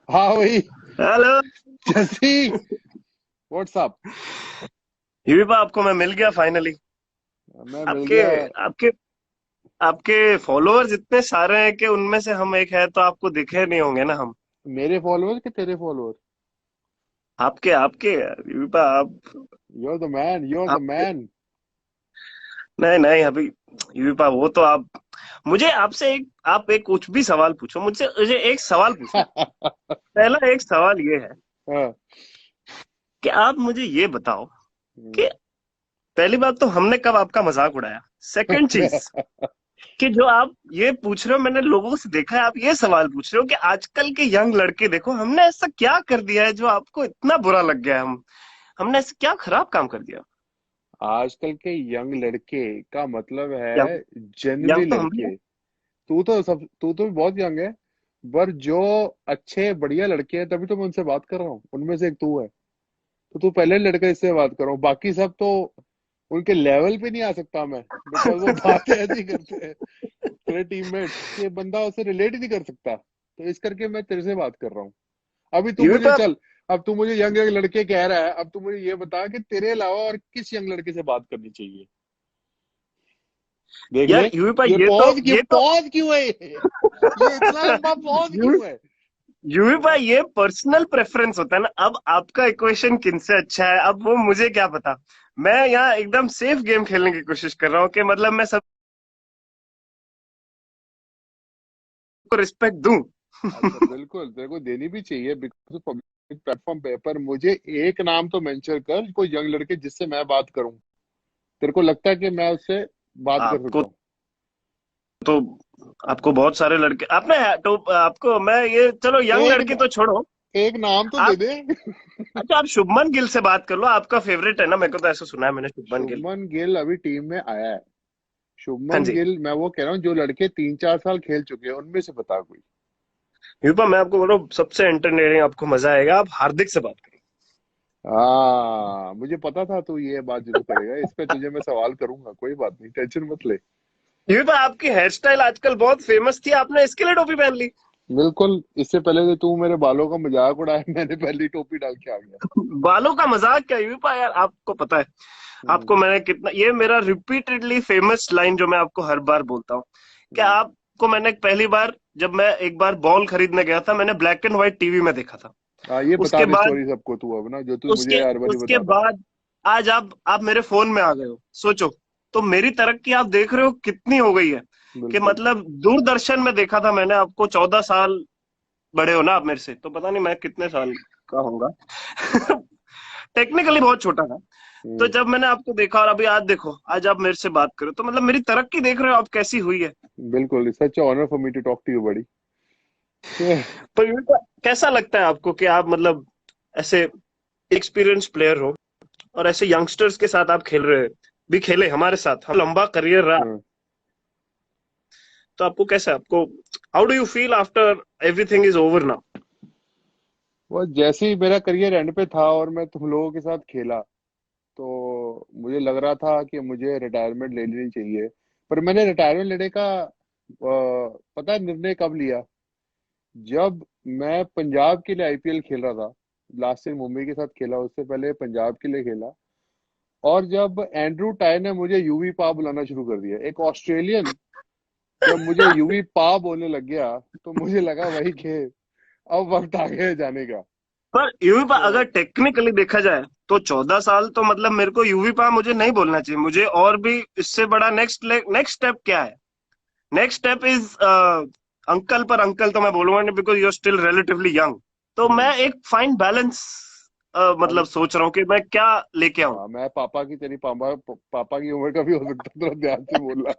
हाँ वही। हेलो। जैसी। व्हाट्सअप। युविपा, आपको मैं मिल गया फाइनली। मैं मिल आपके गया। आपके आपके फॉलोअर्स इतने सारे हैं कि उनमें से हम एक है तो आपको दिखे नहीं होंगे ना हम। मेरे फॉलोअर के तेरे फॉलोअर? आपके आपके युविपा, you are the man, you are the आप मैन। नहीं नहीं अभी। युविपा वो तो आप, मुझे आपसे एक, आप एक कुछ भी सवाल पूछो मुझसे, मुझे एक सवाल पूछना है। पहला एक सवाल ये है हाँ। कि आप मुझे ये बताओ कि पहली बात तो हमने कब आपका मजाक उड़ाया। सेकंड चीज कि जो आप ये पूछ रहे हो, मैंने लोगों से देखा है आप ये सवाल पूछ रहे हो कि आजकल के यंग लड़के देखो हमने ऐसा क्या कर दिया है जो आपको इतना बुरा लग गया है। हमने ऐसा क्या खराब काम कर दिया। आजकल के यंग लड़के का मतलब है यंग जनरली यंग तो हम भी हैं। लड़के। तू तो बहुत यंग है। पर जो अच्छे बढ़िया लड़के हैं तभी तो मैं उनसे बात कर रहा हूँ, उनमें से एक तू है। तो तू पहले लड़का इससे बात कर रहा हूँ, बाकी सब तो उनके लेवल पे नहीं आ सकता मैं। बिकॉज वो बातें ऐसी करते हैं तेरे टीममेट्स कि बंदा उसे रिलेट ही नहीं कर सकता, तो इस करके मैं तेरे से बात कर रहा हूँ। अभी तू ये मुझे तो चल। अब तू मुझे यंग यंग लड़के कह रहा है, अब तू मुझे ये बता कि तेरे अलावा और किस यंग लड़के से बात करनी चाहिए। देख ले। यार यूपी ये ये तो पॉज क्यों, ये तो पॉज क्यों है ये इतना लंबा पॉज क्यों है? यूपी ये पर्सनल प्रेफरेंस होता है ना। अब आपका इक्वेशन किनसे अच्छा है अब वो मुझे क्या पता। मैं यहाँ एकदम सेफ गेम खेलने की कोशिश कर रहा हूँ कि मतलब मैं सबको रिस्पेक्ट दूं। अच्छा बिल्कुल, तेरे को देनी भी चाहिए बिकॉज पब्लिक प्लेटफॉर्म पे। पर मुझे एक नाम तो मेंशन कर कोई यंग लड़के जिससे मैं बात करूं। तेरे को लगता है कि मैं उससे बात कर आपको सकता हूँ? तो आपको बहुत सारे लड़के आपने तो आपको मैं ये चलो यंग एक लड़की न, तो छोड़ो। एक नाम तो दे आप दे। अच्छा, आप शुभमन गिल से बात कर लो, आपका फेवरेट है ना, मेरे को तो ऐसा सुना है मैंने शुभमन गिल। शुभमन गिल अभी टीम में आया है। हाँ शुभमन जी। गिल, मैं वो कह रहा हूँ जो लड़के 3-4 साल खेल चुके हैं उनमें से बता कोई। यूपा मैं आपको बोल रहा हूँ सबसे एंटरटेनिंग आपको मजा आएगा, आप हार्दिक से बात करो। हाँ मुझे पता था तू ये बात जरूर करेगा, इस पे तुझे मैं सवाल करूंगा, कोई बात नहीं, टेंशन मत ले। यूपा आपकी हेयर स्टाइल आजकल बहुत फेमस थी, आपने इसके लिए टोपी पहन ली। बिल्कुल, इससे पहले तो तू मेरे बालों का मजाक उड़ाया, मैंने पहली टोपी डाल के आ गया। बालों का मजाक क्या यूपा, यार आपको पता है हम्म। आपको मैंने कितना, ये मेरा रिपीटेडली फेमस लाइन जो मैं आपको हर बार बोलता हूँ क्या हम्म। आपको, मैंने पहली बार जब मैं एक बार बॉल खरीदने गया था मैंने ब्लैक एंड व्हाइट टीवी में देखा था। हाँ ये बता उसके दे बाद स्टोरी सबको तू अब ना, जो तू मुझे उसके हर बारी उसके बताता है। बाद आज आप मेरे फोन में आ गए हो, सोचो। तो मेरी तरक्की आप देख रहे हो कितनी हो गई है कि बिल्कुल। मतलब दूरदर्शन में देखा था मैंने आपको, 14 साल बड़े हो ना आप मेरे से, तो पता नहीं मैं कितने साल का होऊंगा। टेक्निकली बहुत छोटा था। तो हम्म। जब मैंने आपको देखा और अभी आज देखो, आज आप मेरे से बात करो तो मतलब मेरी तरक्की देख रहे हो आप कैसी हुई है। बिल्कुल, such honour for me to talk to you बड़ी। तो ये कैसा लगता है आपको कि आप मतलब ऐसे एक्सपीरियंस प्लेयर हो और ऐसे यंगस्टर्स के साथ आप खेल रहे हो, भी खेले हमारे साथ, हम लंबा करियर रहा, तो आपको कैसा, आपको how do you feel after everything is over now. वो जैसे ही मेरा करियर एंड पे था और मैं तुम लोगों के साथ खेला, तो मुझे लग रहा था कि मुझे रिटायरमेंट ले लेनी चाहिए। पर मैंने रिटायरमेंट लेने का पता है निर्णय कब लिया? जब मैं पंजाब के लिए आईपीएल खेल रहा था। लास्ट ईयर मुंबई के साथ खेला, उससे पहले पंजाब के लिए खेला। और जब एंड्रू टाई ने मुझे यूवी पा बुलाना शुरू कर दिया, एक ऑस्ट्रेलियन जब मुझे यूवी पा बोलने लग गया, तो मुझे लगा वही खे अब वक्त आ गया है जाने का। पर यूवी तो अगर टेक्निकली देखा जाए तो 14 साल तो मतलब मेरे को यूवी पा मुझे नहीं बोलना चाहिए, मुझे और भी इससे बड़ा नेक्स्ट स्टेप क्या है। नेक्स्ट स्टेप इज अंकल, पर अंकल तो मैं बोलूंगा नहीं because you are still relatively young. तो मैं हम्म। एक फाइन बैलेंस मतलब अब सोच रहा हूँ कि मैं क्या लेके आऊं। हाँ, मैं पापा की तेरी पापा की उम्र का भी हो सकता, थोड़ा ध्यान से बोलना।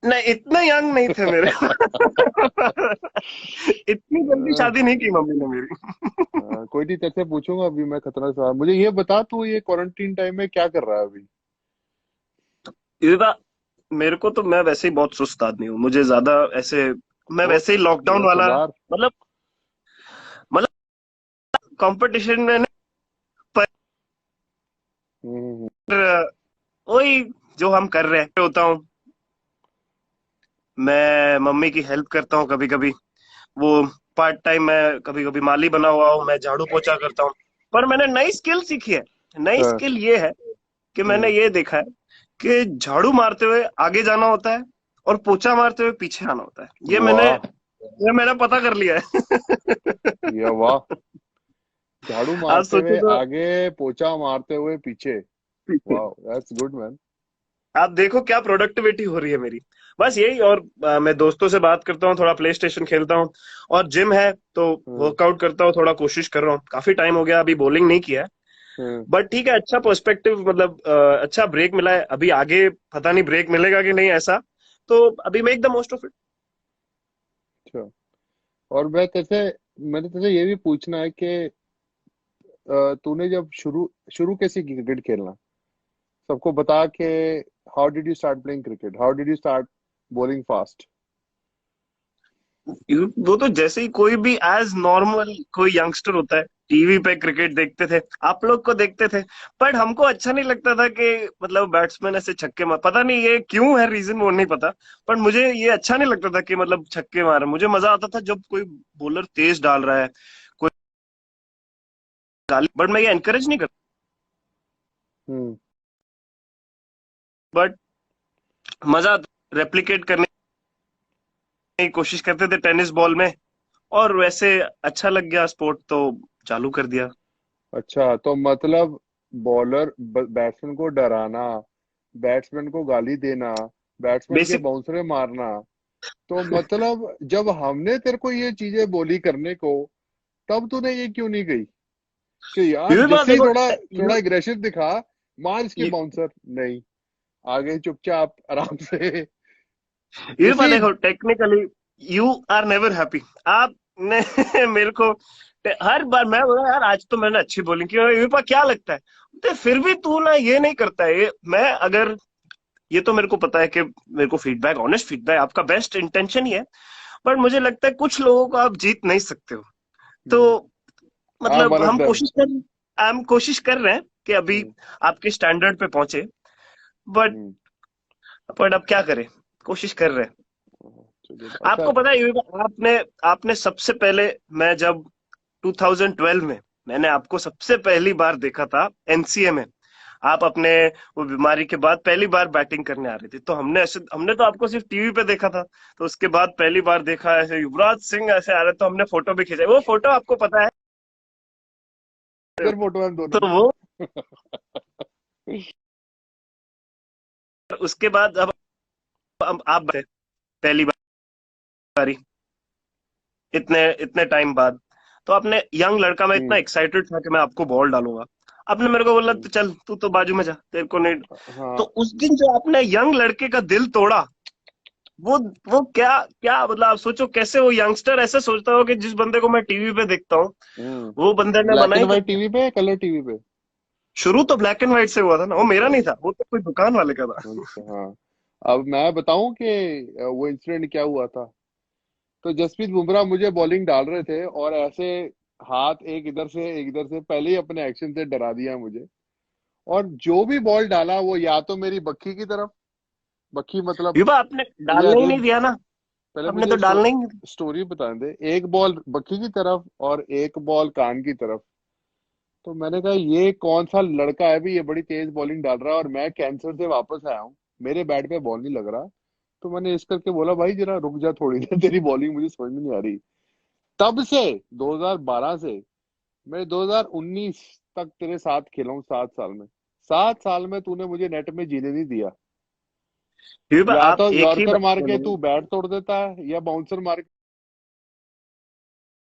नहीं इतना यंग नहीं थे मेरे। इतनी जल्दी शादी नहीं की मम्मी ने मेरी। कोई नहीं, तेरे से पूछूंगा अभी मैं खतरनाक सवाल। मुझे ये बता, तू ये क्वारंटीन टाइम में क्या कर रहा है अभी? इधर मेरे को तो, मैं वैसे ही बहुत सुस्त आदमी हूँ, मुझे ज्यादा ऐसे, मैं तो वैसे ही लॉकडाउन थोड़ा वाला सुधार। मतलब मतलब कंपटीशन में नहीं, हम्म। पर वही जो हम कर रहे हैं होता हूँ। मैं मम्मी की हेल्प करता हूँ कभी कभी, वो पार्ट टाइम मैं कभी कभी माली बना हुआ हूँ, मैं झाड़ू पोछा करता हूँ। पर मैंने नई स्किल सीखी है। नई हाँ। स्किल ये है कि मैंने हम्म। ये देखा है कि झाड़ू मारते हुए आगे जाना होता है और पोछा मारते हुए पीछे आना होता है। वाह। ये मैंने पता कर लिया है। या वाह। झाड़ू आप मारते सोचो हुए तो, आगे, पोछा मारते हुए पीछे। वाह, दैट्स गुड मैन। आप देखो क्या प्रोडक्टिविटी हो रही है मेरी। बस यही। और मैं दोस्तों से बात करता हूँ, थोड़ा प्ले स्टेशन खेलता हूँ, और जिम है तो हम्म। वर्कआउट करता हूँ, थोड़ा कोशिश कर रहा हूँ। काफी टाइम हो गया अभी बॉलिंग नहीं किया है। हम्म। बट ठीक है, अच्छा पर्सपेक्टिव, मतलब अच्छा ब्रेक मिला है। अभी आगे पता नहीं ब्रेक मिलेगा कि नहीं, ऐसा। तो अभी make the most of it. अच्छा। और मैंने तुझे ये भी पूछना है कि तूने जब शुरू शुरू कैसे की क्रिकेट खेलना, सबको बता के। How did you start playing cricket, how did you start bowling fast? वो तो जैसे ही कोई भी एज नॉर्मल कोई यंगस्टर होता है, टीवी पे क्रिकेट देखते थे, आप लोग को देखते थे। बट हमको अच्छा नहीं लगता था कि मतलब बैट्समैन ऐसे छक्के मार, पता नहीं ये क्यों है, रीजन वो नहीं पता। पर मुझे ये अच्छा नहीं लगता था कि मतलब छक्के मारे। मुझे मजा आता था जब कोई बॉलर तेज डाल रहा है, कोई गाली। बट मैं ये एनकरेज नहीं करता। हम्म। बट मजा रेप्लिकेट करने की कोशिश करते थे टेनिस बॉल में, और वैसे अच्छा लग गया स्पोर्ट तो चालू कर दिया। अच्छा, तो मतलब बॉलर बैट्समैन को डराना, बैट्समैन को गाली देना, बैट्समैन के बेसिक। बाउंसरे मारना, तो मतलब जब हमने तेरे को ये चीजें बोली करने को, तब तूने ये क्यों नहीं कही कि यार ये बात जैसे ही देखो। थोड़ा थोड़ा यू एग्रेशन दिखा, मार इसके बाउंसर? नहीं, आगे चुपचाप आराम से ये बात उसी। देखो, technically you are never happy. आपने मेरे को हर बार मैं बोला यार आज तो मैंने अच्छी बॉलिंग की, ये पर क्या लगता है, तो फिर भी तू ना ये नहीं करता है। ये मैं अगर, ये तो मेरे को पता है कि मेरे को फीडबैक, ऑनेस्ट फीडबैक, आपका बेस्ट इंटेंशन ही है। बट मुझे लगता है कुछ लोगों को आप जीत नहीं सकते हो। तो आई एम मतलब वन ऑफ देम। हम कोशिश कर रहे हैं कि अभी आपके स्टैंडर्ड पे पहुंचे। बट अब क्या करें, कोशिश कर रहे हैं। चलिए, अच्छा। आपको पता है, आपने आपने सबसे पहले, मैं जब 2012 में मैंने आपको सबसे पहली बार देखा था एनसीए में। आप अपने वो बीमारी के बाद पहली बार बैटिंग करने आ रहे थे, तो हमने तो आपको सिर्फ टीवी पे देखा था। तो उसके बाद पहली बार देखा ऐसे युवराज सिंह ऐसे आ रहे, तो हमने फोटो भी खींचा। वो फोटो आपको पता है। इधर फोटो है हम दोनों तो की। वो, उसके बाद अब आप पहली बारी इतने इतने टाइम बाद, तो आपने, यंग लड़का, मैं इतना हम्म। एक्साइटेड था कि मैं आपको बॉल डालूंगा। आपने मेरे को बोला हम्म। तो चल तू तो बाजू में जा, तेरे को नहीं। तो हाँ। उस दिन जो आपने यंग लड़के का दिल तोड़ा, वो वो क्या क्या मतलब, आप सोचो कैसे वो यंगस्टर ऐसे सोचता हो कि जिस बंदे को मैं टीवी पे देखता हूँ, वो बंदे ने ब्लैक बनाई एंड कर व्हाइट दिया। टीवी पे या कलर टीवी पे? शुरू तो ब्लैक एंड व्हाइट से हुआ था ना, वो मेरा अच्छा नहीं अच्छा। था, वो तो कोई दुकान वाले का था। अच्छा हाँ। अब मैं बताऊं कि वो इंसिडेंट क्या हुआ था। तो जसप्रीत बुमराह मुझे बॉलिंग डाल रहे थे, और ऐसे हाथ एक इधर से एक इधर से, पहले ही अपने एक्शन से डरा दिया मुझे। और जो भी बॉल डाला वो या तो मेरी बक्खी की तरफ, बक्खी मतलब, युवा, आपने तुझे डालने ही अगले, नहीं दिया ना। पहले आपने मुझे तो डालना ही नहीं दिया। स्टोरी बताने दे। एक बॉल बक्खी की तरफ और एक बॉल कान की तरफ। तो मैंने कहा ये कौन सा लड़का है भी, ये बड़ी तेज बॉलिंग डाल रहा है और मैं कैंसर से वापस आया हूँ, मेरे बैट पे बॉल नहीं लग रहा। तो मैंने इस करके बोला भाई जरा रुक जा थोड़ी देर, तेरी बॉलिंग मुझे समझ में नहीं आ रही। तब से 2012 से मैं 2019 तक तेरे साथ खेला हूँ, 7 साल में। 7 साल में तूने मुझे नेट में जीने नहीं दिया। युवा, या आप तो एक ही यॉर्कर बात मार के बोलो। तू बैट तोड़ देता है, या बाउंसर मार के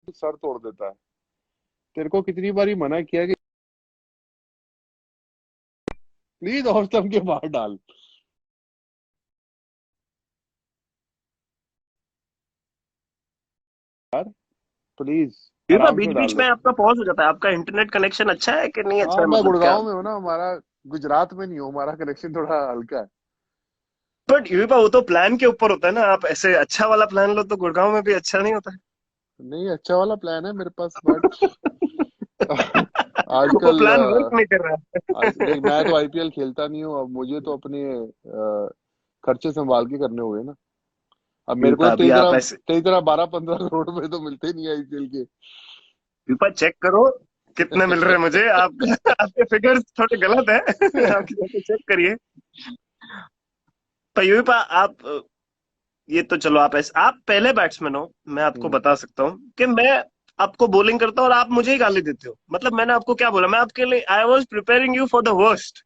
तू सर तोड़ देता है। तेरे को कितनी बारी मना किया कि प्लीज ऑफ स्टंप के बाहर डाल यार, प्लीज युवा, आराम बीच से बीच डाल में दे। आपका पॉज हो जाता है। आपका इंटरनेट कनेक्शन अच्छा है कि नहीं अच्छा हाँ, है, मैं मतलब क्या। गुड़गांव में हूँ ना, हमारा गुजरात में नहीं हूँ, हमारा कनेक्शन थोड़ा हल्का है। बट युवा, वो तो प्लान के ऊपर होता है ना। आप ऐसे अच्छा वाला प्लान लो तो गुड़गांव में भी अच्छा नहीं होता नहीं, अच्छा वाला प्लान है मेरे पास, बट है। वो आजकल प्लान वर्क नहीं कर रहा आज देख, मैं है। तो आईपीएल खेलता नहीं हूँ, अब मुझे तो अपने खर्चे संभाल के करने हुए ना। अब मेरे को तो अभी आप ऐसे तेरी तरह 12-15 करोड़ में तो मिलते ही नहीं आईपीएल के। यूपा चेक करो कितने मिल रहे हैं मुझे। आप आपके फिगर्स थोड़े गलत है। आप जाके चेक करिए। पर यूपा आप ये तो चलो, आप पहले बैट्समैन हो, मैं आपको हम्म। बता सकता हूँ कि मैं आपको बॉलिंग करता हूँ और आप मुझे ही गाली देते हो। मतलब मैंने आपको क्या बोला? मैं आपके लिए I was preparing you for the worst,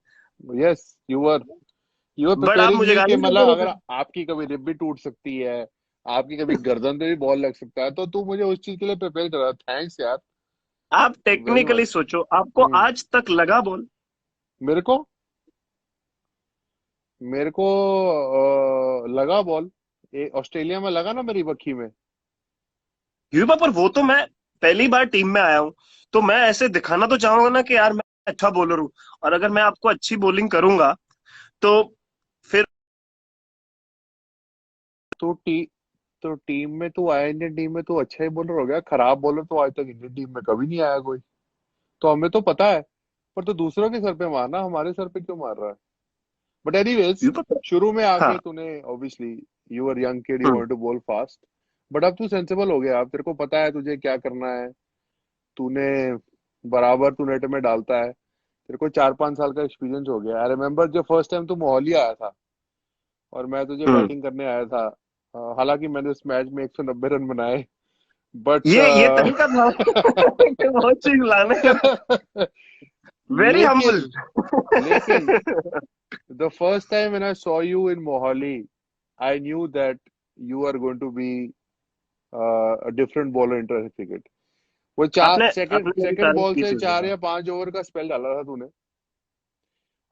yes, you are but आप प्रिपेयरिंग मुझे मी कि गाली मतलब देते अगर रहते आपकी कभी रिब भी टूट सकती है, आपकी कभी गर्दन पे भी बॉल लग सकता है, तो तू मुझे उस चीज के लिए प्रिपेयर कर रहा है। थैंक्स यार, हो। आप वेरी टेक्निकली मच। सोचो, आपको आज तक लगा बॉल? मेरे को मेरे को लगा बॉल, ऑस्ट्रेलिया में लगा ना मेरी बखी में। यूपा पर वो तो मैं पहली बार टीम में आया हूँ, तो मैं ऐसे दिखाना तो चाहूंगा ना कि यार मैं अच्छा बॉलर हूँ। और अगर मैं आपको अच्छी बॉलिंग करूंगा तो फिर तो टी तो टीम में तू आया, इंडियन टीम में तू अच्छा ही बॉलर हो गया। खराब बॉलर तो आज तक इंडियन टीम में कभी नहीं आया कोई। तो हमें तो पता है, पर तू दूसरों के सर पे मारना, हमारे सर पे क्यों मार रहा है? बट एनीवेज, यूपा। शुरू में हाँ। आके तूने obviously, you are young kid, you hmm. Want to bowl fast. But अब तू सेंसिबल हो गया, अब तेरे को पता है तुझे क्या करना है। तूने बराबर तू नेट में डालता है। तेरे को 4-5 साल का एक्सपीरियंस हो गया। आई रिमेम्बर जब फर्स्ट टाइम तू मोहाली आया था और मैं तुझे हम्म। बैटिंग करने आया था। हालांकि मैंने उस मैच में 190 रन बनाए, बट ये तरीका था बहुत चीज लाने का। Very humble. लेकिन लेकिन the first time when I saw you in Mohali, I knew that you are going to be a different bowler in Test cricket. वो चार आपने सेकंड आपने मेरी सेकंड तारीफ बॉल की से थी। 4 या 5 ओवर का स्पेल डाला था तूने,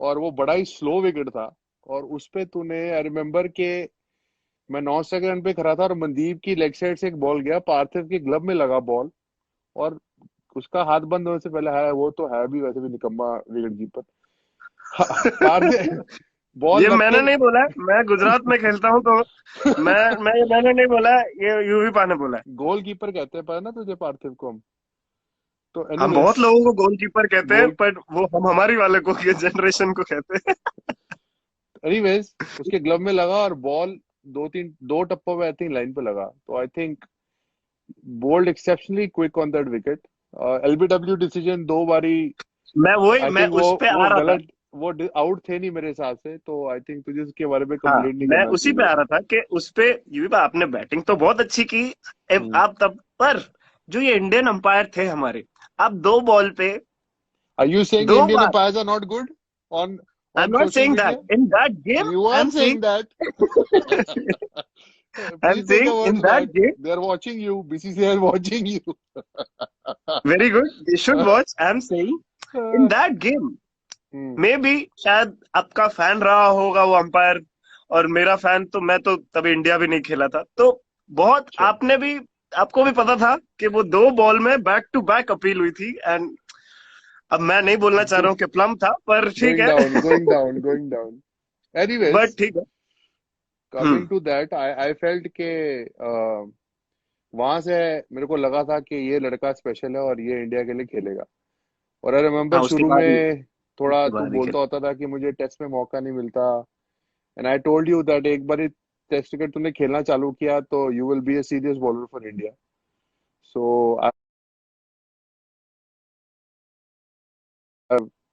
और वो बड़ा ही स्लो विकेट था। और उस पे तूने, आई रिमेम्बर के मैं 9 सेकंड पे खड़ा था और मनदीप की लेग साइड से एक बॉल गया, पार्थिव के ग्लव में लगा बॉल, और उसका हाथ बंद होने से पहले है, वो तो है भी वैसे भी निकम्मा विकेट कीपर। पार्थिव बॉल ये लग मैंने के नहीं बोला है, मैं गुजरात में खेलता हूँ तो मैंने नहीं बोला है, ये यूवी पा ने बोला है। गोल कीपर कहते हैं पर ना तुझे, पार्थिव को हम। तो हम एनीवेज, बहुत लोगों को गोलकीपर कहते हैं, गोल पर वो हम हमारी वाले को, ये जनरेशन को कहते हैं। एनीवेज उसके ग्लव में लगा और बॉल दो टप्पों में आई थिंक लाइन पे लगा। तो I think bowled exceptionally quick on that wicket. LBW decision 2 बारी। आई मैं थिंक उस पे आ वो रहा था। गलत, वो आउट थे नहीं मेरे हिसाब से। तो आई थिंक तुझे उसके बारे में हाँ, कंप्लेंट नहीं मैं करना उसी पे चाहिए। आ रहा था कि उस पे यूवी पा आपने बैटिंग तो बहुत अच्छी की। आप तब पर जो ये इंडियन अंपायर थे हमारे, आप दो बॉल पे आर यू सेइंग दो इंडियन बार। Umpires are not good on I am on not social saying that media? In that game, You I are am saying saying that. I am Please take saying a in words that back. Game. They are watching you. BCCI is watching you. Very good, you should watch. I am saying in that game hmm. Maybe शायद आपका fan रहा होगा वो umpire, और मेरा fan तो, मैं तो तभी इंडिया भी नहीं खेला था, तो बहुत अच्छा, आपने भी, आपको भी पता था कि वो दो बॉल में बैक टू बैक अपील हुई थी। एंड अब मैं नहीं बोलना चाह रहा हूँ कि प्लम था, पर ठीक going down, है। going down, going down. But Anyways, ठीक है। coming hmm. to that, I felt के वहां से मेरे को लगा था कि ये लड़का स्पेशल है और ये इंडिया के लिए खेलेगा। और आई रिमेम्बर हाँ, शुरू में थोड़ा उसके तू बाद ही बोलता खेला। होता था कि मुझे टेस्ट में मौका नहीं मिलता। And I told you that एक बार टेस्ट क्रिकेट तूने खेलना चालू किया तो you will be a serious bowler for India. So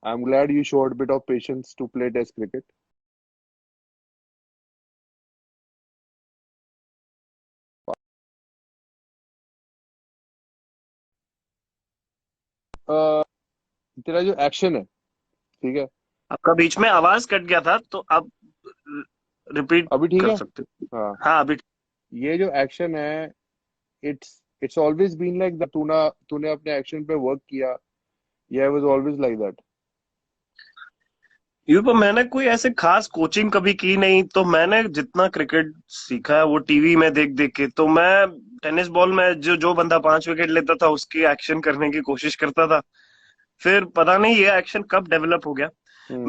I'm glad you showed a bit of patience to play Test cricket. Uh, तेरा जो एक्शन है, ठीक है, आपका बीच में आवाज कट गया था, तो आप रिपीट अभी ठीक कर है। सकते हो। हाँ, हाँ अभी। ये जो एक्शन है, it's always been like that. तूने अपने एक्शन पे वर्क किया, ये वाज ऑलवेज लाइक दैट। यूं पर मैंने कोई ऐसे खास कोचिंग कभी की नहीं, तो मैंने जितना क्रिकेट सीखा है वो टीवी में देख देख के। तो मैं टेनिस बॉल में जो जो बंदा 5 विकेट लेता था उसकी एक्शन करने की कोशिश करता था। फिर पता नहीं ये एक्शन कब डेवलप हो गया। हम्म।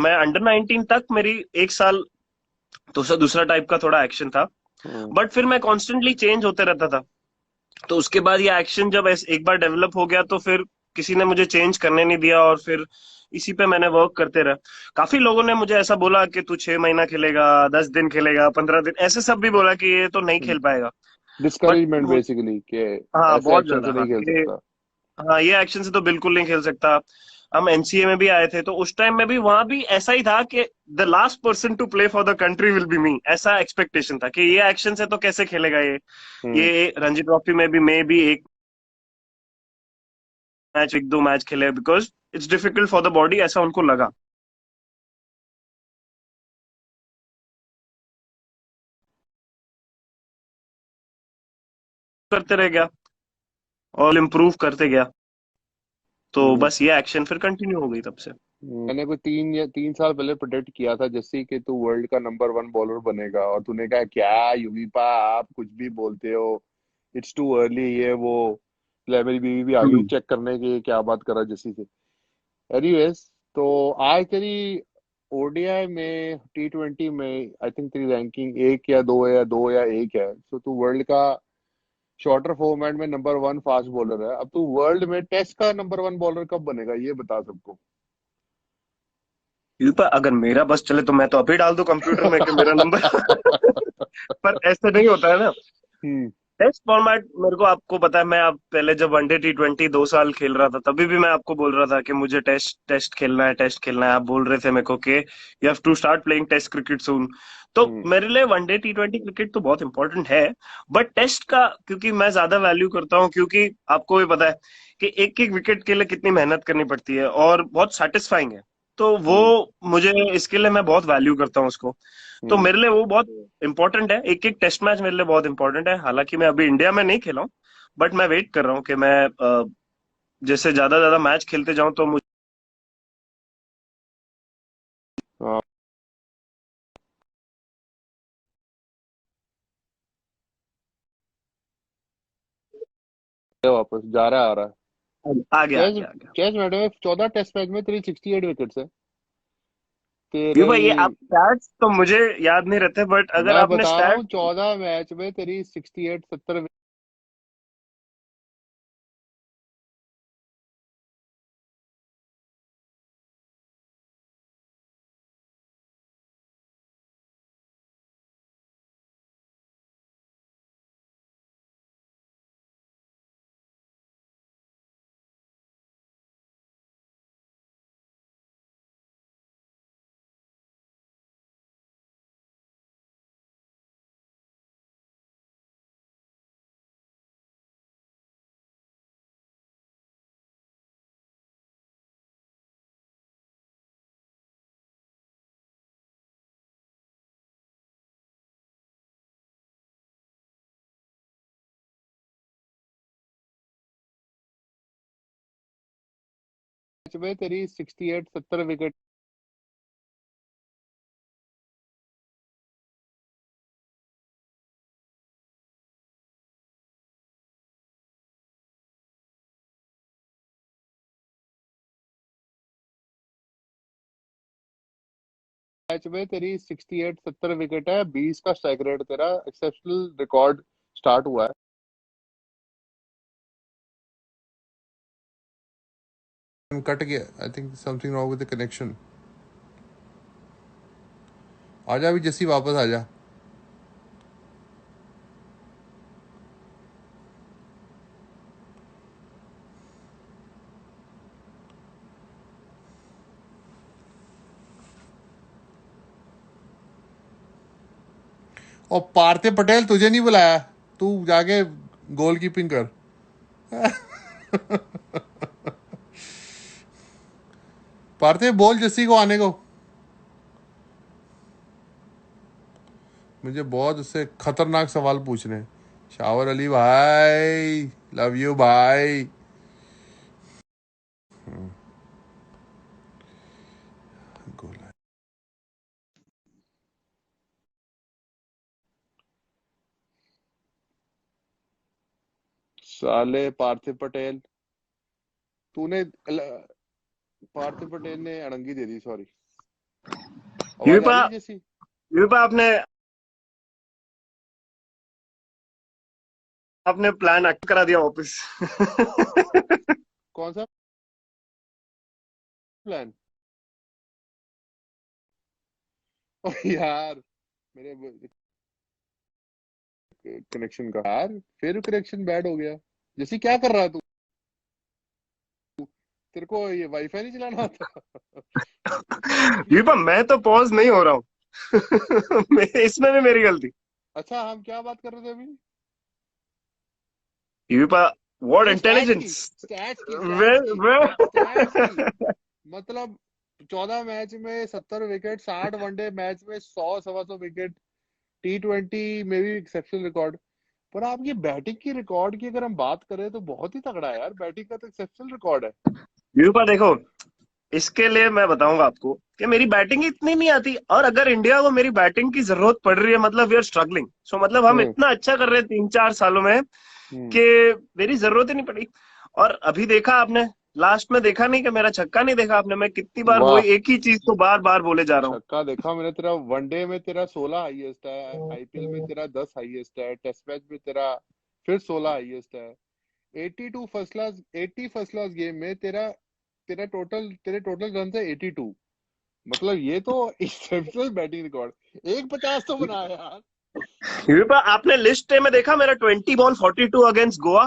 मैं अंडर 19 तक मेरी एक साल दूसरा दूसरा टाइप का थोड़ा एक्शन था। हम्म। बट फिर मैं कॉन्स्टेंटली चेंज होते रहता था। तो उसके बाद ये एक्शन जब एक बार डेवलप हो गया, तो फिर किसी ने मुझे चेंज करने नहीं दिया। और फिर इसी पे मैंने वर्क करते रहा। काफी लोगों ने मुझे ऐसा बोला कि तू 6 महीना खेलेगा, 10 दिन खेलेगा, 15 दिन, ऐसे सब भी बोला कि ये तो नहीं खेल पाएगा। बट डिस्करेजमेंट बेसिकली कि हाँ, ऐसे बहुत एक्शन ज्यादा, से हाँ नहीं खेल कि सकता। हाँ, ये एक्शन से तो बिल्कुल नहीं खेल सकता। हम एनसीए में भी आए थे, तो उस टाइम में भी वहां भी ऐसा ही था कि the last person to play for the country will be me, ऐसा एक्सपेक्टेशन था कि ये एक्शन से तो कैसे खेलेगा ये। हम्म। रणजी ट्रॉफी में भी मैं भी एक मैच, एक दो मैच खेले, because it's difficult for the body, ऐसा उनको लगा। करते रह गया और इम्प्रूव करते गया, तो हम्म। बस ये एक्शन फिर कंटिन्यू हो गई तब से। मैंने कोई 3 साल पहले प्रोडिक्ट किया था जैसे कि तू वर्ल्ड का नंबर 1 बॉलर बनेगा, और तूने कहा क्या युवीपा आप कुछ भी बोलते हो, इट्स टू अर्ली, ये वो। मेरी बीवी भी आ गई हम्म। चेक करने की क्या बात करा जैसी से। एनीवेज, तो आज तेरी ओडीआई में, T20 में, आई थिंक तेरी रैंकिंग 1 या 2 है, या 2 या 1 है, तो तू वर्ल्ड का शॉर्टर फॉर्मेट में नंबर 1 फास्ट बॉलर है। अब तू वर्ल्ड में टेस्ट का नंबर 1 बॉलर कब बनेगा ये बता सबको। पर अगर मेरा बस चले तो मैं तो अभी डाल दूं कंप्यूटर में कि मेरा नंबर पर ऐसे नहीं होता है ना। हम्म। टेस्ट फॉर्मेट मेरे को, आपको पता है, मैं अब पहले जब वनडे T20 2 साल खेल रहा था, तभी भी मैं आपको बोल रहा था कि मुझे टेस्ट टेस्ट खेलना है, टेस्ट खेलना है। आप बोल रहे थे मेरे को कि you have to start playing test cricket soon. तो हम्म। मेरे लिए वनडे T20 क्रिकेट तो बहुत इंपॉर्टेंट है, बट टेस्ट का क्योंकि मैं ज्यादा वैल्यू करता हूँ, क्योंकि आपको भी पता है कि एक एक विकेट के लिए कितनी मेहनत करनी पड़ती है और बहुत सेटिस्फाइंग है। तो वो हम्म। मुझे, इसके लिए मैं बहुत वैल्यू करता हूँ उसको। तो हम्म। मेरे लिए वो बहुत इंपॉर्टेंट है, एक एक टेस्ट मैच मेरे लिए बहुत इंपॉर्टेंट है। हालांकि मैं अभी इंडिया में नहीं खेला हूँ, बट मैं वेट कर रहा हूँ कि मैं जैसे ज्यादा ज्यादा मैच खेलते जाऊं तो मुझे। हाँ, वापस जा रहा है, आ रहा है। आ गया, आ चेस गया, आ गया। चेस मैच में 14 टेस्ट मैच में तेरी 68 विकेट्स है। ये तेरे भाई, ये आप स्टैट्स तो मुझे याद नहीं रहते, बट अगर मैं आपने बता रहा स्टैट। हूँ 14 मैच में तेरी 68 70। मैच में तेरी 68 70 विकेट। मैच में तेरी 68 70 विकेट है, 20 का स्ट्राइक रेट, तेरा एक्सेप्शनल रिकॉर्ड स्टार्ट हुआ है। कट गया, I think something wrong with the connection. आजा अभी जैसी वापस आजा। और पार्थिव पटेल तुझे नहीं बुलाया, तू जाके गोलकीपिंग कर। पार्थिव बोल जस्सी को आने को। मुझे बहुत उससे खतरनाक सवाल पूछने हैं। शावर अली भाई, लव यू भाई। गोला साले पार्थिव पटेल, तूने पार्थिव पटेल ने अड़ंगी दे दी, सॉरी। आवाज आ यूपा रही है जैसी? यूपा आपने आपने प्लान एक्ट करा दिया वापस। कौन सा प्लान? और यार मेरे कनेक्शन का यार, फिर कनेक्शन बैड हो गया। जैसे क्या कर रहा तू? तेरे को ये वाईफाई नहीं चलाना आता? युवा मैं तो पॉज नहीं हो रहा हूँ। इसमें भी मेरी गलती। अच्छा, हम क्या बात कर रहे थे अभी? युवा व्हाट ओ, स्टैट्स की, इंटेलिजेंस। स्टैट्स की, वे स्टैट्स की, वे स्टैट्स की। मतलब 14 मैच में 70 विकेट, 60 वनडे मैच में 100 सवा 100 विकेट, T20 में भी एक्सेप्शनल रिकॉर्ड। पर आपकी बैटिंग की रिकॉर्ड की अगर हम बात करें तो बहुत ही तगड़ा है यार, बैटिंग का तो एक्सेप्शनल रिकॉर्ड है। युवा देखो, इसके लिए मैं बताऊंगा आपको कि मेरी बैटिंग इतनी नहीं आती, और अगर इंडिया को मेरी बैटिंग की जरूरत पड़ रही है, मतलब वी आर स्ट्रगलिंग, सो मतलब हम हम्म। इतना अच्छा कर रहे हैं 3-4 सालों में हम्म। कि मेरी जरूरत ही नहीं पड़ी। और अभी देखा आपने, लास्ट में देखा नहीं कि मेरा छक्का नहीं देखा आपने, मैं कितनी बार वाह, वही एक ही चीज को बार बार बोले जा रहा हूँ। छक्का देखा मैंने तेरा। वनडे में तेरा 16 हाईएस्ट है, आईपीएल में तेरा 10 हाईएस्ट है, टेस्ट मैच में तेरा फिर 16 हाईएस्ट है। 82 first class, 80 first class game में तेरा, तेरे टोटल रन है 82। मतलब ये तो एक्सेप्शनल बैटिंग रिकॉर्ड। एक 50 तो बनाया यार। आपने लिस्ट में देखा मेरा 20 बॉल 42 अगेंस्ट गोवा।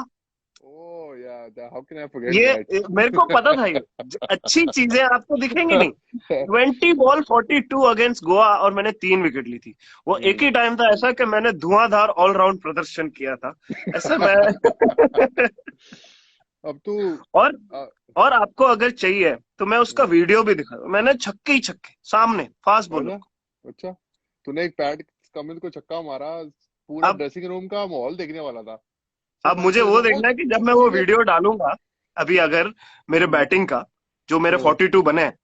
ओ यार, हाउ कैन आई फॉरगेट ये दैट? मेरे को पता था, ये अच्छी चीजें आपको दिखेंगी नहीं। 20 बॉल 42 अगेंस्ट गोवा, और मैंने 3 विकेट ली थी। वो एक ही टाइम था ऐसा कि मैंने धुआंधार ऑलराउंड प्रदर्शन किया था। ऐसा मैं अब तू और आ, और आपको अगर चाहिए तो मैं उसका वीडियो भी दिखा दूं। मैंने छक्के ही छक्के सामने फास्ट बॉलर अच्छा, को। अच्छा। तूने एक पैट कमिंस को छक्का मारा, पूरा अब ड्रेसिंग रूम का माहौल देखने वाला था। सिर्फ अब मैंने मुझे तेरे वो को वो देखना है कि जब मैं वो सीधे। वीडियो डालूंगा अभी, अगर मेरे हम्म। बैटिंग का, जो मेरे हम्म। 42 बने हैं,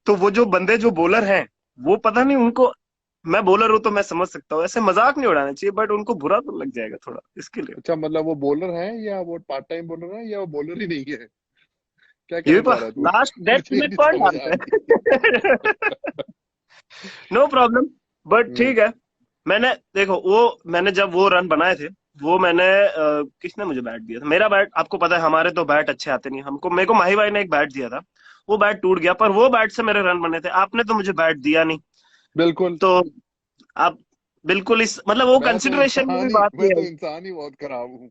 तो वो जो बंदे जो बॉलर हैं, वो पता नहीं उनको, मैं बॉलर हूं तो मैं समझ सकता हूँ, ऐसे मजाक नहीं उड़ाना चाहिए, बट उनको बुरा तो लग जाएगा थोड़ा इसके लिए। अच्छा, मतलब वो बॉलर है या वो पार्ट टाइम बॉलर है या वो बॉलर ही नहीं है? क्या ये कहना चाह रहा है तू? लास्ट डेथ मुझे में नहीं कौन समझ आ डालता रही। है। नो प्रॉब्लम, बट हम्म। ठीक है। मैंने देखो वो, मैंने जब वो रन बनाए थे, वो मैंने किसने मुझे बैट दिया था? मेरा बैट, आपको पता है हमारे तो बैट अच्छे आते नहीं हमको, मेरे को माही भाई ने एक बैट दिया था, वो बैट टूट गया, पर वो बैट से मेरे रन बने थे। आपने तो मुझे बैट दिया नहीं, बिल्कुल। तो आप बिल्कुल इस मतलब वो कंसिडरेशन में भी बात मैं नहीं तो आई। इंसान ही बहुत खराब हूँ।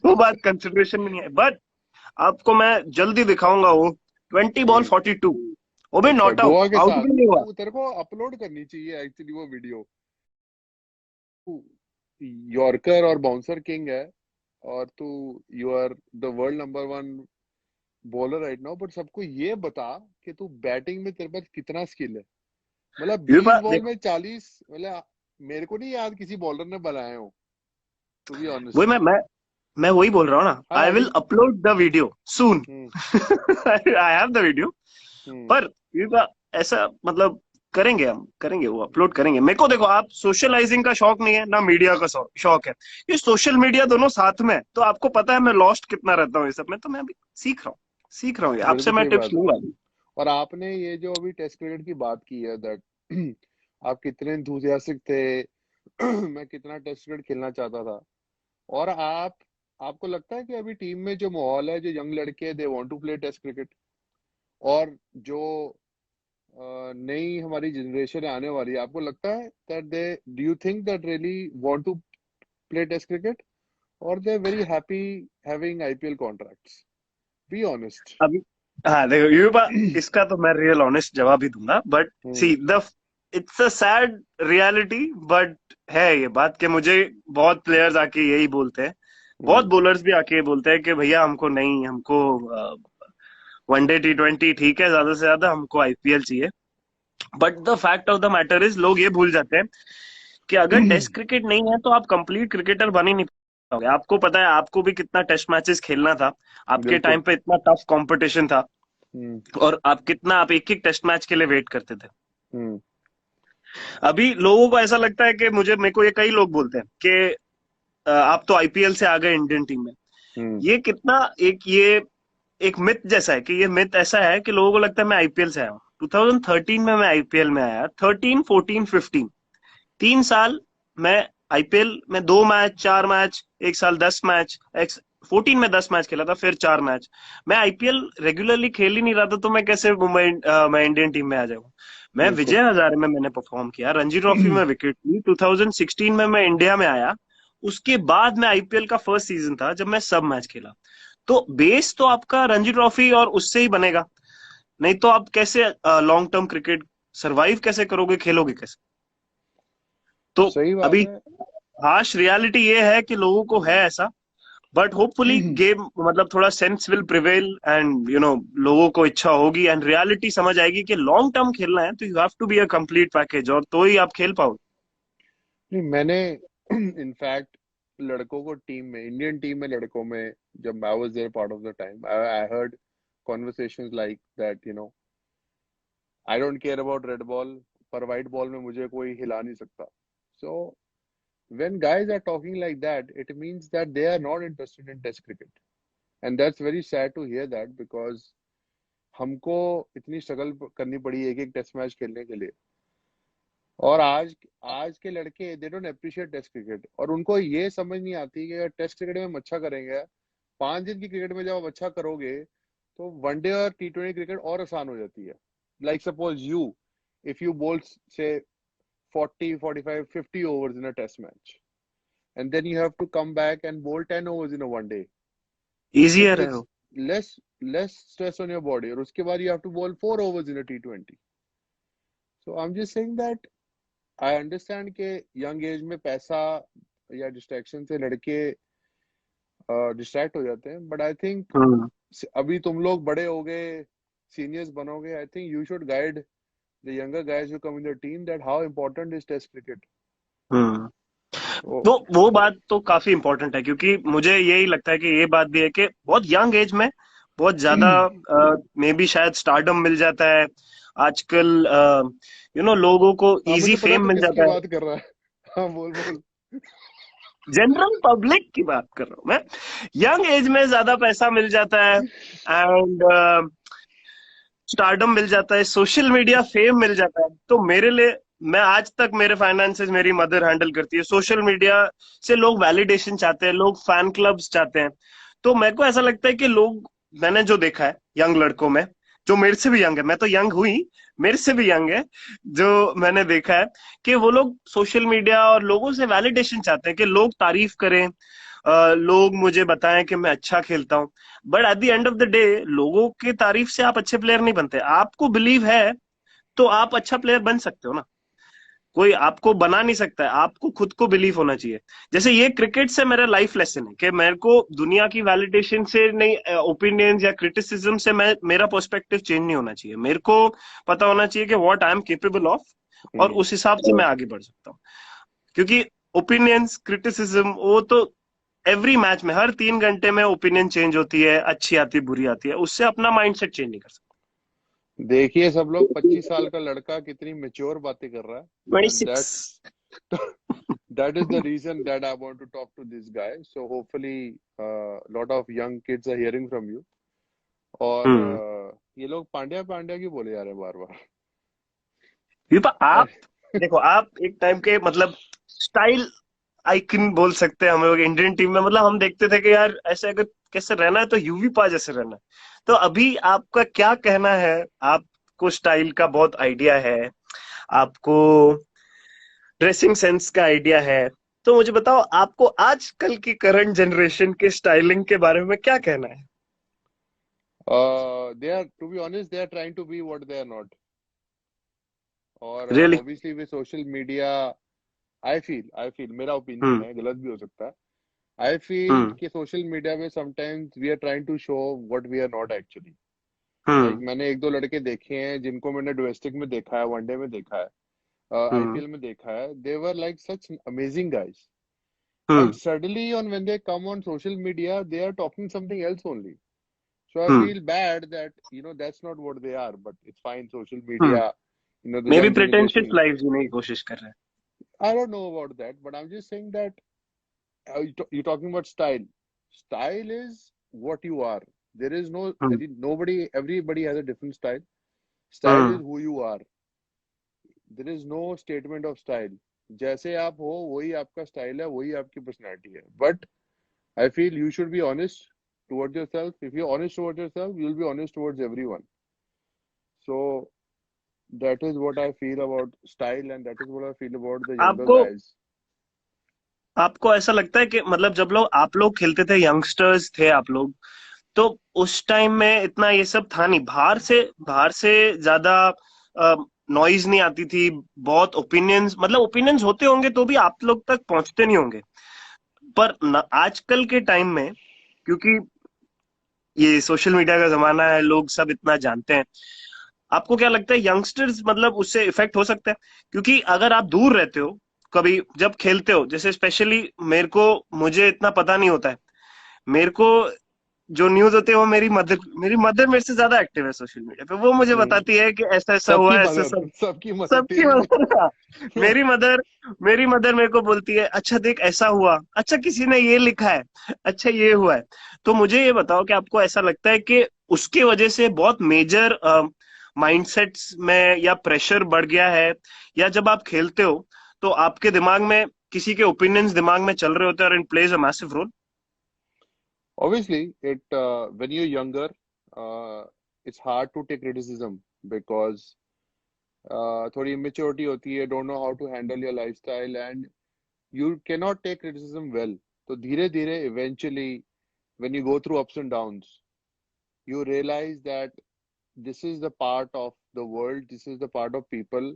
वो बात कंसिडरेशन में नहीं है, बट आपको मैं जल्दी दिखाऊंगा वो 20 बॉल 42, वो भी अच्छा, नॉट आउट, गोवा के आउट साथ भी नहीं हुआ। तू, तेरे को अपलोड करनी चाहिए एक्चुअली वो वीडियो। यॉर्कर और बाउंसर किंग है, और तू, you are the world number 1 bowler right now, but सबको ये बता कि तू बैटिंग में तेरे पास कितना स्किल है। मतलब ये 20 बात बॉल देखो, में 40, मतलब मेरे को नहीं याद किसी बॉलर ने बनाए हो, टू बी वही ऑनेस्ट। मैं वही बोल रहा हूँ ना, हाँ आई विल अभी। Upload the video soon. Hmm. I have the video. Hmm. पर ये बात ऐसा मतलब करेंगे, हम करेंगे, वो अपलोड करेंगे। मेरे को देखो, आप सोशलाइजिंग का शौक नहीं है ना, मीडिया का शौक है। ये सोशल मीडिया दोनों साथ में है, तो आपको पता है मैं लॉस्ट कितना रहता हूँ ये सब में, तो मैं अभी सीख रहा हूँ, सीख रहा हूँ, आपसे बिल्कुल मैं सही टिप्स बात है। लूंगा। और आपने ये जो अभी टेस्ट क्रिकेट की बात की है, दैट आप कितने इंथुजियास्टिक थे। मैं कितना टेस्ट क्रिकेट खेलना चाहता था। और आपको लगता है कि अभी टीम में जो माहौल है, जो यंग लड़के they want to play test cricket, और जो नई हमारी जनरेशन आने वाली है, आपको लगता है that they, do you think that really want to play test cricket, और they very happy having IPL contracts? Be honest. अभी हाँ देखो, इसका तो मैं रियल ऑनेस्ट जवाब ही दूंगा, but see hmm. The it's a sad reality, but है ये बात कि मुझे बहुत प्लेयर्स आके यही बोलते हैं, बहुत हम्म। बॉलर्स भी आके ये बोलते हैं कि भैया हमको नहीं, हमको वनडे T20 ठीक है, ज्यादा से ज्यादा हमको आईपीएल चाहिए। But the fact of the matter is, लोग ये भूल जाते हैं कि अगर टेस्ट क्रिकेट नहीं है तो आप कंप्लीट क्रिकेटर बन ही नहीं पाओगे। आपको पता है आपको भी कितना टेस्ट मैचेस खेलना था, आपके बिल्कुल। टाइम पे इतना टफ कंपटीशन था, हम्म। और आप एक एक टेस्ट मैच के लिए वेट करते थे। हम्म। अभी लोगों को ऐसा लगता है कि मेरे को ये कई लोग बोलते हैं कि आप तो आईपीएल से आ गए इंडियन टीम में। हम्म। ये कितना ये एक मिथ जैसा है, कि ये मिथ ऐसा है कि लोगों को लगता है मैं आईपीएल से आया हूँ। 2013 में मैं आईपीएल में आया, 13 14 15, 3 साल मैं आईपीएल में 2 मैच 4 मैच, एक साल 10 मैच, 14 में 10 मैच खेला था, फिर 4 मैच। मैं आईपीएल रेगुलरली खेल ही नहीं रहा था, तो मैं कैसे मैं इंडियन टीम में आ जाऊँ? मैं बिल्कुल। विजय हजारे में मैंने परफॉर्म किया, रणजी ट्रॉफी में विकेट ली, 2016 में मैं इंडिया में आया। उसके बाद में आईपीएल का फर्स्ट सीजन था जब मैं सब मैच खेला। तो बेस तो आपका रणजी ट्रॉफी और उससे ही बनेगा, नहीं तो आप कैसे लॉन्ग टर्म क्रिकेट सरवाइव कैसे करोगे, खेलोगे कैसे? तो सही बात अभी है। हार्श रियलिटी ये है कि लोगों को है ऐसा, बट होपफुली गेम मतलब थोड़ा सेंस विल प्रिवेल एंड लोगों को इच्छा होगी एंड रियलिटी समझ आएगी कि लॉन्ग टर्म खेलना है तो you have to be a complete package, और तो ही आप खेल पाओगे। नहीं, मैंने इनफैक्ट लड़कों को टीम में, इंडियन टीम में लड़कों में, जब I was there part of the time, I heard conversations like that, I don't care about red ball, पर वाइट बॉल में मुझे कोई हिला नहीं सकता। सो when guys are talking like that, it means that they are not interested in test cricket, and that's very sad to hear that, because हमको इतनी struggle करनी पड़ी एक एक टेस्ट मैच खेलने के लिए। और आज आज के लड़के they don't appreciate test cricket, और उनको ये समझ नहीं आती कि अगर टेस्ट क्रिकेट में हम अच्छा करेंगे, 5 दिन की क्रिकेट में जब आप अच्छा करोगे, तो वनडे और T20 क्रिकेट और आसान हो जाती है। Like suppose you, if you बोल से 40 45 50 overs in a test match, and then you have to come back and bowl 10 overs in a one day. It easier है takes वो। less less stress on your body, और उसके बाद you have to bowl 4 overs in a T20. So I'm just saying that I understand कि young age में पैसा या distraction से लड़के डिस्ट्रैक्ट हो जाते हैं, बट आई थिंक हम्म। अभी तुम लोग बड़े हो गए, सीनियर्स बनोगे, I think you should guide the younger guys who come in the team that how important is test cricket. Hmm. तो तो वो बात तो काफी इंपॉर्टेंट है, क्योंकि मुझे यही लगता है कि ये बात भी है कि बहुत यंग एज में बहुत ज्यादा मे बी शायद स्टारडम मिल जाता है आजकल, लोगों को हाँ, इजी मुझे पता है फेम तू मिल किसकी जाता है। बात कर रहा है। हाँ, बोल बोल। जनरल पब्लिक की बात कर रहा हूं मैं। यंग एज में ज्यादा पैसा मिल जाता है एंड स्टारडम मिल जाता है, सोशल मीडिया फेम मिल जाता है। तो मेरे लिए, मैं आज तक मेरे फाइनेंसेस मेरी मदर हैंडल करती है, सोशल मीडिया से लोग वैलिडेशन चाहते हैं, लोग फैन क्लब्स चाहते हैं। तो मेरे को ऐसा लगता है कि लोग, मैंने जो देखा है यंग लड़कों में, जो मेरे से भी यंग है, मैं तो यंग हुई, मेरे से भी यंग है, जो मैंने देखा है कि वो लोग सोशल मीडिया और लोगों से वैलिडेशन चाहते हैं कि लोग तारीफ करें, लोग मुझे बताएं कि मैं अच्छा खेलता हूं। But at the end of the day, लोगों की तारीफ से आप अच्छे प्लेयर नहीं बनते। आपको बिलीव है तो आप अच्छा प्लेयर बन सकते हो ना, कोई आपको बना नहीं सकता है, आपको खुद को बिलीव होना चाहिए। जैसे ये क्रिकेट से मेरा लाइफ लेसन है कि मेरे को दुनिया की वैलिडेशन से नहीं, ओपिनियंस या क्रिटिसिज्म से मेरा पर्सपेक्टिव चेंज नहीं होना चाहिए। मेरे को पता होना चाहिए कि what I am capable of, और हम्म। उस हिसाब से मैं आगे बढ़ सकता हूँ। क्योंकि ओपिनियंस क्रिटिसिज्म वो तो एवरी मैच में हर 3 घंटे में ओपिनियन चेंज होती है, अच्छी आती है बुरी आती है, उससे अपना माइंडसेट चेंज नहीं कर सकते। देखिए सब लोग, 25 साल का लड़का कितनी मेच्योर बातें कर रहा है, and 26। that is the reason that I want to talk to this guy. So hopefully lot of young kids are hearing from you. और हम्म। ये लोग पांड्या पांड्या क्यों बोले जा रहे हैं बार बार? विपा, आप देखो, आप एक टाइम के मतलब स्टाइल आइकन बोल सकते हैं हम लोग इंडियन टीम में। मतलब हम देखते थे कि यार ऐसे अगर कैसे रहना है तो यूवी पा जैसे रहना है। तो अभी आपका क्या कहना है? आपको स्टाइल का बहुत आइडिया है, आपको ड्रेसिंग सेंस का आइडिया है, तो मुझे बताओ आपको आजकल की करंट जनरेशन के स्टाइलिंग के बारे में क्या कहना है? they are, to be honest, they are trying to be what they are not. और really? obviously with social media, I feel मेरा ओपिनियन हम्म। है, गलत भी हो सकता है। I feel हम्म। कि सोशल मीडिया में sometimes we are trying to show what we are not actually. Like hmm. मैंने एक दो लड़के देखे हैं जिनको मैंने डोमेस्टिक में देखा है, वनडे में देखा है, हम्म। आईपीएल में देखा है, they were like such amazing guys, hmm. and suddenly on when they come on social media they are talking something else only. So I hmm. feel bad that that's not what they are, but it's fine. Social hmm. media, the may be young pretentious generation, life जीने की कोशिश कर रहे I don't know about that, but I'm just saying that you're talking about style. Style is what you are. There is no, हैं। nobody, everybody has a different style. Style is hmm. who you are. There is no statement of style. जैसे आप हो वही आपका style है, वही आपकी personality है, but I feel you should be honest towards yourself. If you're honest towards yourself, you'll be honest towards everyone. So that is what I feel about style and that is what I feel about the younger आपको guys. आपको ऐसा लगता है कि मतलब जब लोग आप लोग खेलते थे, यंगस्टर्स थे आप लोग, तो उस टाइम में इतना ये सब था नहीं, बाहर से ज्यादा नॉइज नहीं आती थी, बहुत ओपिनियंस, मतलब ओपिनियंस होते होंगे तो भी आप लोग तक पहुंचते नहीं होंगे। पर आजकल के टाइम में, क्योंकि ये सोशल मीडिया का जमाना है, लोग सब इतना जानते हैं, आपको क्या लगता है यंगस्टर्स मतलब उससे इफेक्ट हो सकता है? क्योंकि अगर आप दूर रहते हो, कभी जब खेलते हो, जैसे स्पेशली मुझे इतना पता नहीं होता है, मेरे को जो न्यूज होती है वो मेरी मदर मेरे से ज्यादा एक्टिव है सोशल मीडिया पे, वो मुझे हम्म। बताती है कि ऐसा ऐसा सबकी हुआ, ऐसा मदर, सब। सबकी मदर सबकी तेरी भी। मदर मेरी मदर मेरी मदर मेरे को बोलती है, अच्छा देख ऐसा हुआ, अच्छा किसी ने ये लिखा है, अच्छा ये हुआ है। तो मुझे ये बताओ कि आपको ऐसा लगता है कि उसकी वजह से बहुत मेजर माइंडसेट्स में या प्रेशर बढ़ गया है, या जब आप खेलते हो तो आपके दिमाग में किसी के ओपिनियंस दिमाग में चल रहे होते हैं और it plays a massive role? Obviously, it when you're younger, uh, it's hard to take criticism because थोड़ी immaturity होती है, don't know how to handle your lifestyle and you cannot take criticism well. तो धीरे धीरे eventually when you go through ups and downs, you realize that this is the part of the world, this is the part of people,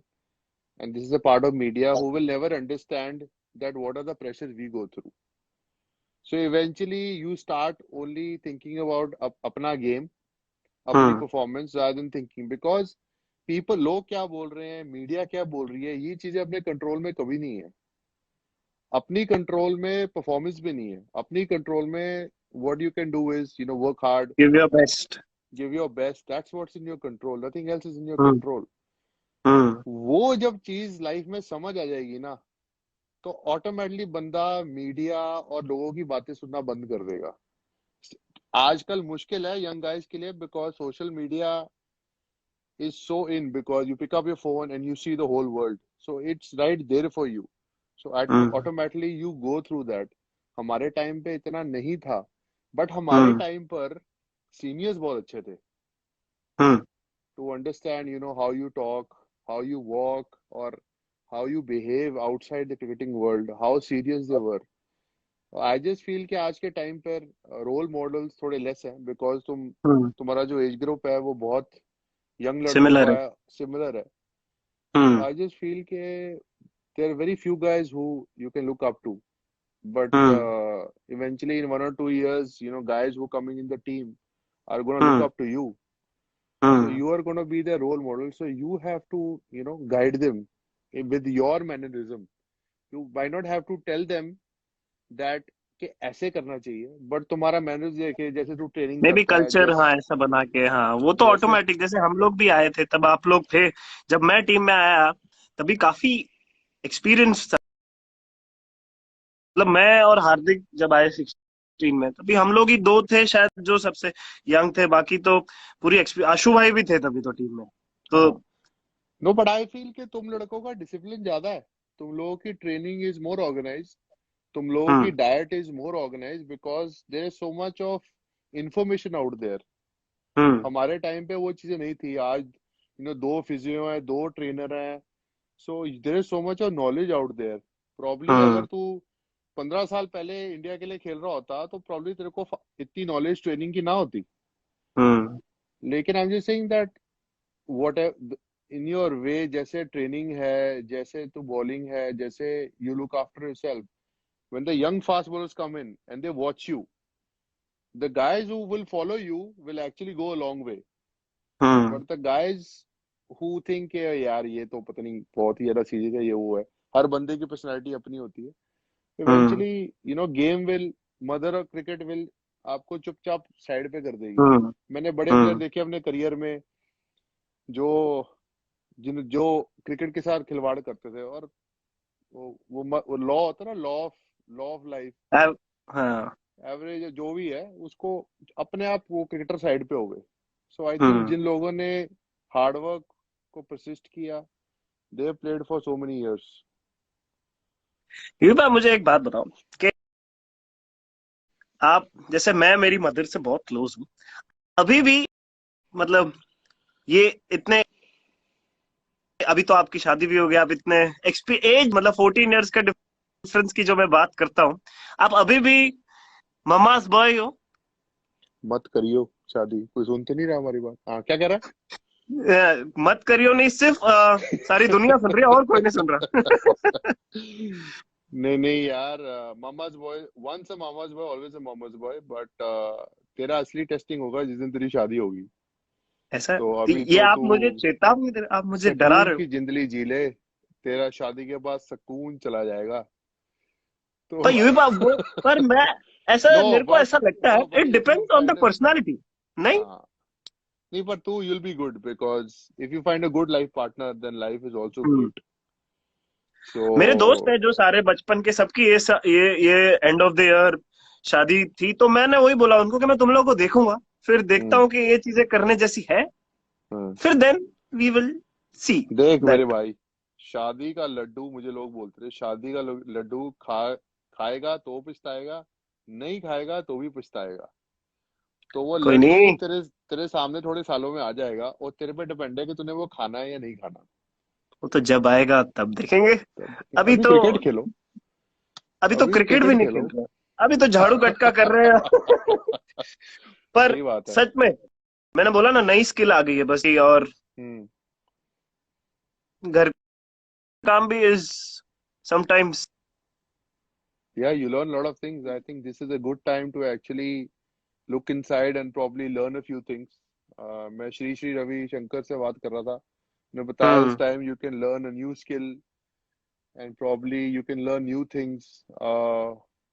and this is the part of media who will never understand that what are the pressures we go through. So eventually you start only thinking about अपना game, अपनी hmm. Performance rather than thinking because people लोग क्या बोल रहे हैं, media क्या बोल रही है, ये चीजें अपने कंट्रोल में कभी नहीं है। अपनी कंट्रोल में परफॉर्मेंस भी नहीं है। अपनी कंट्रोल में what you can do is work hard, give your best. give your best, that's what's in your control, nothing else is in your hmm. control। हम्म। वो जब चीज लाइफ में समझ आ जाएगी ना, तो ऑटोमेटिकली बंदा मीडिया और लोगों की बातें सुनना बंद कर देगा। आजकल मुश्किल है यंग गाइस के लिए because social media is so in because you pick up your phone and you see the whole world, so it's right there for you, so hmm. automatically you go through that। हमारे time पे इतना नहीं था, but हमारे हम्म। Time पर seniors बहुत अच्छे थे हम्म। to understand how you talk, how you walk, or how you behave outside the cricketing world, how serious they were। I just feel कि आज के टाइम पर रोल मॉडल्स थोड़े लेस हैं बिकॉज हम्म। तुम्हारा जो एज ग्रुप है वो बहुत यंग लड़कों सिमिलर है। का सिमिलर है। So hmm. I just feel that there are very few guys who you can look up to, but hmm. eventually in 1 or 2 years, guys who coming in the team are gonna look hmm. up to you. So hmm. you are gonna be their role model. So you have to, guide them with your mannerism. You might not have to tell them that कि ऐसे करना चाहिए, but तुम्हारा manners देखे जैसे तू training may be करता है, कल्चर, जैसे हाँ ऐसा बना के, हाँ वो तो जैसे ऑटोमेटिक, जैसे हम लोग भी आए थे तब आप लोग थे, जब मैं टीम में आया तभी काफी एक्सपीरियंस था। मतलब मैं और हार्दिक जब आए 16 में, तभी हम लोग ही दो थे शायद जो सबसे यंग थे, बाकी तो पूरी एक्सपीरियंस, आशु भाई भी थे तभी तो टीम में। तो हाँ। नो बट आई फील कि तुम लड़कों का डिसिप्लिन ज्यादा है, तुम लोगों की ट्रेनिंग इज मोर ऑर्गेनाइज, तुम लोगों की hmm. Diet is more organise because there is so much of information out there. Hmm. हमारे टाइम पे वो चीजें नहीं थी। आज दो फिजियो हैं, दो ट्रेनर हैं, so there is so much of knowledge out there. Probably अगर हम्म। तू 15 साल पहले इंडिया के लिए खेल रहा होता तो प्रॉब्ली तेरे को इतनी नॉलेज ट्रेनिंग की ना होती। हम्म। लेकिन I am just saying that what in your way, जैसे ट्रेनिंग है, जैसे तू बॉलिंग है, जैसे you look after yourself, when the young fast bowlers come in and they watch you, the guys who will follow you will actually go a long way, hmm. but the guys who think कि यार ये तो पता नहीं बहुत ही ज्यादा serious है, ये वो है, हर बंदे की पर्सनालिटी अपनी होती है। Hmm. Eventually game will, mother of cricket will आपको चुपचाप साइड पे कर देगी। हम्म। मैंने बड़े प्लेयर हम्म। देखे अपने करियर में जो जो क्रिकेट के साथ खिलवाड़ करते थे, और वो लॉ होता है ना, लॉ ऑफ लाइफ, हाँ। एवरेज जो भी है उसको अपने आप वो क्रिकेटर साइड पे हो गए। सो आई थिंक हम्म। जिन लोगों ने हार्डवर्क को परसिस्ट किया, they played for so many years. ये बात, मुझे एक बात बताओ कि आप, जैसे मैं मेरी मदर से बहुत क्लोज हूँ अभी भी, मतलब ये इतने अभी तो आपकी शादी भी हो गई, आप इतने एज मतलब 14 इयर्स का डिफरेंस की जो मैं बात करता हूँ, आप अभी भी ममास बॉय हो। मत करियो शादी, कोई सुन तो नहीं रहा हमारी बात? हाँ, क्या कह रहा मत करियो नहीं, सिर्फ सारी दुनिया सुन रही है और कोई नहीं सुन रहा। है? नहीं नहीं यार, mama's boy, once a mama's boy always a mama's boy, but तेरा असली टेस्टिंग होगा जिस दिन तेरी शादी होगी। ऐसा तो तो अभी ये तो आप तू मुझे चेतावनी दे रहे, आप मुझे डरा सुकून रहे हो। की जिंदगी जी ले, तेरा शादी के बाद सुकून चला जाएगा। पर तो ये बात वो, पर मैं ऐसा, नो मेरे को बट ऐसा लगता है no but it if you depends on the find a, personality. नहीं, हाँ, नहीं पर तू you'll be good because if you find a good life partner then life is also great. मेरे दोस्त So है जो सारे बचपन के, सबकी ये एंड ऑफ द ईयर शादी थी, तो मैंने वही बोला उनको कि मैं तुम लोगों को देखूंगा, फिर देखता हम्म, हूँ कि ये चीजें करने जैसी है, हाँ। फिर देन वी विल सी देख मेरे दैट। भाई, शादी का लड्डू, मुझे लोग बोलते थे शादी का लड्डू खाएगा तो पछताएगा, नहीं खाएगा तो भी पछताएगा। तो वो कोई लड्डू नहीं, तेरे तेरे सामने थोड़े सालों में आ जाएगा और तेरे पे डिपेंड है कि तूने वो खाना है या नहीं खाना। वो तो जब आएगा तब देखेंगे। तब अभी अभी तो, क्रिकेट खेलो, अभी तो अभी क्रिकेट भी क्रिकेट नहीं खेलो। खेल रहे, अभी तो झाड़ू कटका कर रहे हैं। पर सही बात है। सच में, मैंने बोला ना, नई स्किल आ गई है बस ये, और हम्म। घर काम भी is sometimes. Yeah, you learn a lot of things. I think this is a good time to actually look inside and probably learn a few things. मैं श्री श्री रवि शंकर से बात कर रहा था, उन्होंने बताया this hmm, time you can learn a new skill and probably you can learn new things.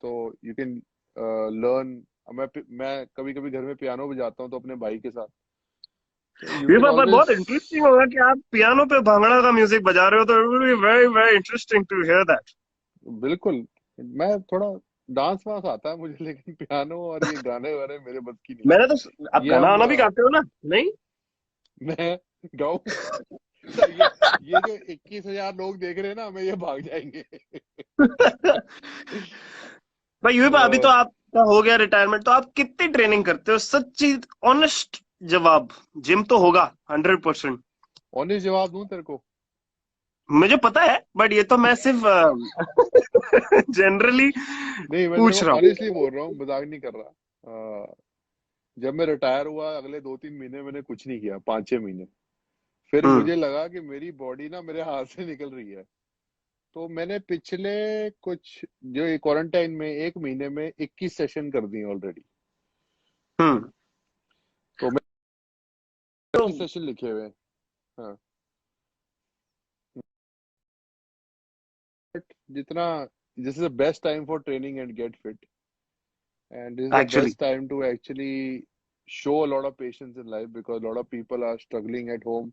तो you can learn, मैं कभी कभी घर में पियानो बजाता हूँ तो अपने भाई के साथ, तो you ये can पर always, बहुत इंटरेस्टिंग होगा कि आप पियानो पे भांगड़ा का म्यूजिक बजा रहे हो, तो it will be very very interesting to hear that. बिल्कुल, मैं थोड़ा डांस वांस आता है मुझे लेकिन पियानो और ये गाने वाने मेरे बस की नहीं है। मैंने तो, आप ये गाना हम वाना भी गाते हो ना? नहीं। मैं गाऊं? ये जो 21,000 लोग देख रहे हैं ना, हमें ये भाग जाएंगे। भाई ये तो अभी तो आपका हो गया रिटायरमेंट, तो आप कितनी ट्रेनिंग करते हो? सच्ची ऑनेस्ट जवाब। जिम तो होगा 100%। ऑनेस्ट जवाब दूं तेरे को? मुझे पता है, बट ये तो मैं सिर्फ जनरली नहीं, मैं तेरे को पूछ रहा हूँ। ऑनेस्टली बोल रहा हूँ, मजाक नहीं कर रहा। जब मैं रिटायर हुआ अगले 2-3 महीने मैंने कुछ नहीं किया, 5-6 महीने। फिर हम्म, मुझे लगा कि मेरी बॉडी ना मेरे हाथ से निकल रही है। तो मैंने पिछले कुछ जो क्वारंटाइन में 1 महीने में 21 सेशन कर दिए ऑलरेडी। हम्म। तो मैं तो 21 सेशन लिखे हुए हैं। हाँ, जितना, this is the best time for training and get fit, and this is the actually best time to actually show a lot of patience in life because a lot of people are struggling at home.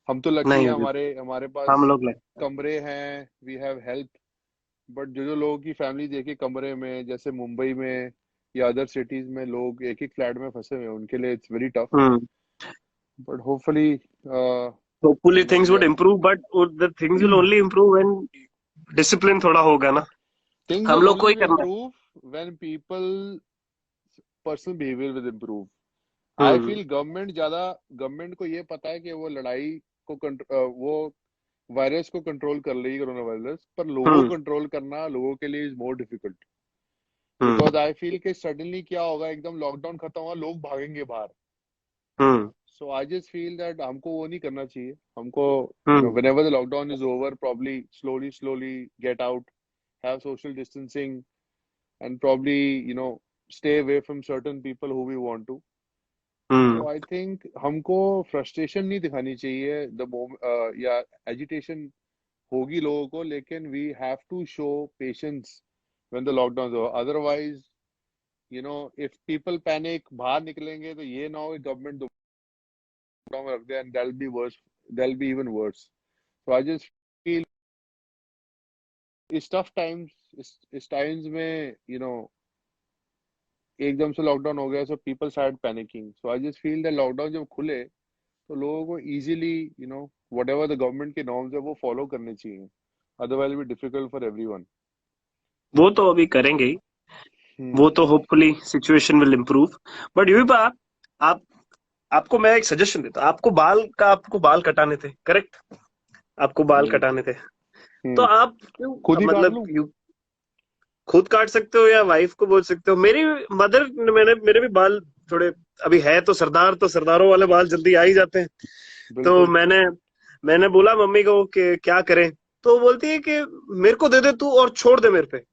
हम तो lucky हैं, नहीं, हमारे हमारे हम पास लोग लगता है। कमरे हैं, वी हैव हेल्प। बट जो जो लोगों की फैमिली देखिए कमरे में, जैसे मुंबई में या अदर सिटीज में लोग एक एक फ्लैट में फंसे हुए हैं, उनके लिए it's very tough. Hmm. But hopefully hopefully you know things we would are, improve, but the things will only improve when discipline थोड़ा होगा ना। थिंग्स हम विल लोग को ओनली ही करना improve when people personal behaviour will improve. है। I feel government को ये पता है कि वो लड़ाई को वो वायरस को कंट्रोल कर लेगी, कोरोना वायरस, पर लोगों को हम्म, कंट्रोल करना लोगों के लिए is more difficult. Hmm, because I feel कि सडनली क्या होगा, एकदम लॉकडाउन खत्म हुआ लोग भागेंगे बाहर। Hmm, so I just feel that हमको वो नहीं करना चाहिए। हमको hmm, whenever the lockdown is over probably slowly slowly get out, have social distancing, and probably stay away from certain people who we want to. तो हम्म। I think हमको frustration नहीं दिखानी चाहिए या एजिटेशन होगी लोगों को, लेकिन we have to show patience when the lockdown हो। अदरवाइज इफ पीपल पैनिक बाहर निकलेंगे तो ये ना हो कि गवर्नमेंट लॉकडाउन में रख दे, एंड दैल be even worse. So I just feel इस टफ टाइम्स, इस टाइम्स में एकदम से लॉकडाउन हो गया, so people start panicking. So I just feel that lockdown जब खुले तो लोगों को easily what ever the government के नॉर्म्स है वो फॉलो करने चाहिए, otherwise be difficult for everyone. वो तो अभी करेंगे ही। हम्म। वो तो hopefully situation will improve. But you बा, आप आपको मैं एक सजेशन देता हूँ। आपको बाल कटाने थे, करेक्ट? आपको बाल हम्म। कटाने थे, तो हम्म। आप क्यों खुद ही काट मतलब लूं। खुद काट सकते हो या वाइफ को बोल सकते हो। मेरी मदर, मैंने मेरे भी बाल थोड़े अभी है, तो सरदार, तो सरदारों वाले बाल जल्दी आ ही जाते हैं। तो बिल्कुल। मैंने मैंने बोला मम्मी को कि क्या करें, तो वो बोलती है कि मेरे को दे दे तू और छोड़ दे मेरे पे।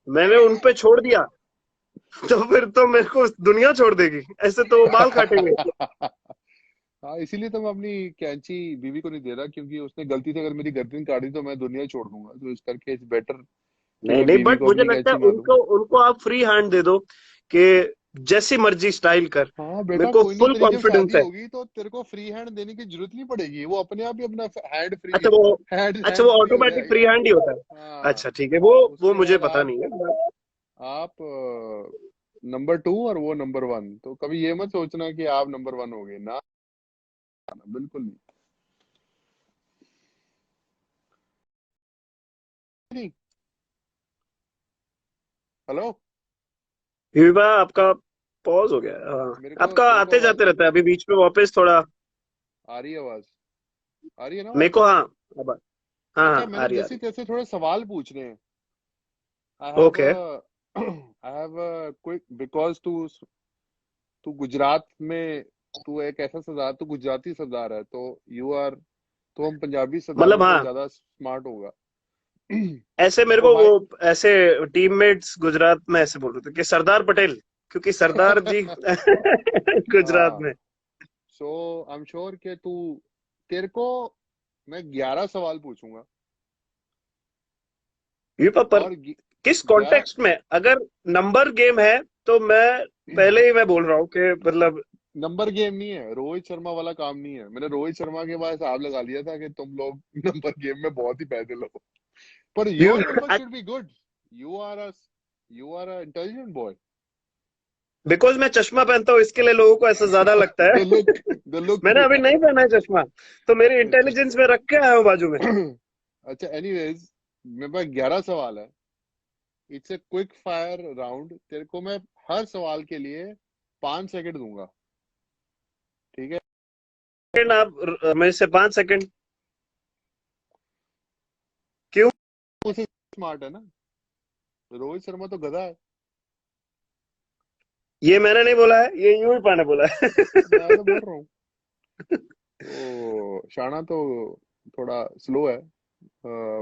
मैंने उन पे छोड़ दिया, तो फिर तो मेरे को दुनिया छोड़ देगी, ऐसे तो वो बाल काटेंगे। हाँ, इसीलिए तो मैं अपनी कैंची बीवी को नहीं दे रहा, क्योंकि उसने गलती से अगर मेरी गर्दन काटी तो मैं दुनिया ही छोड़ दूंगा। तो इस करके इट्स बेटर कि नहीं मैं नहीं, बीवी बट को मुझे अपनी लगता है कैंची ना दूं। उनको उनको आप फ्री हैंड दे दो कि जैसी मर्जी स्टाइल कर। हाँ मेरे बेटा, को कोई नहीं, फुल तेरी जब कॉन्फिडेंस शादी है। होगी तो तेरे को फ्री हैंड देने की जरूरत नहीं पड़ेगी, वो अपने आप ही अपना हैंड फ्री, अच्छा वो हैंड अच्छा वो हैंड फ्री हो ऑटोमेटिक फ्री जाएगा। हैंड ही होता है। हाँ। अच्छा ठीक है, वो उसके मुझे बाद पता नहीं है। आप नंबर 2 और वो नंबर 1, तो कभी ये मत सोचना कि आप नंबर 1 हो गए ना, ना, बिल्कुल नहीं। हेलो। विभा, आपका पॉज हो गया है। हाँ, मेरे को आपका मेरे को आते आवाज जाते रहता है, अभी बीच में वापस थोड़ा। आ रही है, आवाज आ रही है ना मेरे आवाज। को हाँ, अब हाँ अच्छा, हाँ, आ मैंने रही आ जैसे रही। तैसे थोड़े सवाल पूछने हैं। I have okay. I have quick, because तू तू गुजरात में, तू एक ऐसा सरदार, तू गुजराती सरदार है, तो यू आर, तो हम पंजाबी सरदारों मतलब से हाँ, ज्यादा स्मार्ट होगा। ऐसे मेरे तो को भाई, वो ऐसे टीममेट्स गुजरात में ऐसे बोल रहे थे कि सरदार पटेल, क्योंकि सरदार जी गुजरात हाँ, में। सो आई एम श्योर कि तू, तेरे को मैं 11 सवाल पूछूंगा। ये पर और किस 11। कॉन्टेक्स्ट में, अगर नंबर गेम है तो मैं पहले ही मैं बोल रहा हूँ कि मतलब। नंबर गेम नहीं है, रोहित शर्मा वाला काम नहीं है। मैंने रोहित शर्मा के बाद हिसाब लगा लिया था कि तुम लोग नंबर गेम में बहुत ही पैदे लो, पर you your number should be good. You are a you are a intelligent boy. Because मैं चश्मा पहनता हूँ, इसके लिए लोगों को ऐसा ज्यादा लगता द है। लुक द लुक मैंने अभी नहीं पहना है चश्मा, तो मेरी अच्छा। इंटेलिजेंस में रख के आया हूँ बाजू में। अच्छा, एनीवेज, मेरे पास 11 सवाल है। It's a quick fire round. तेरे को मैं हर सवाल के लिए 5 सेकंड दूंगा, ठीक है। सेकंड आप, मेरे से 5 सेकंड क्यों? उसे स्मार्ट है ना, रोहित शर्मा तो गधा है। ये मैंने नहीं बोला है, ये यूं ही पाने बोला है। मैं तो बोल रहा हूँ, तो शाना तो थोड़ा स्लो है,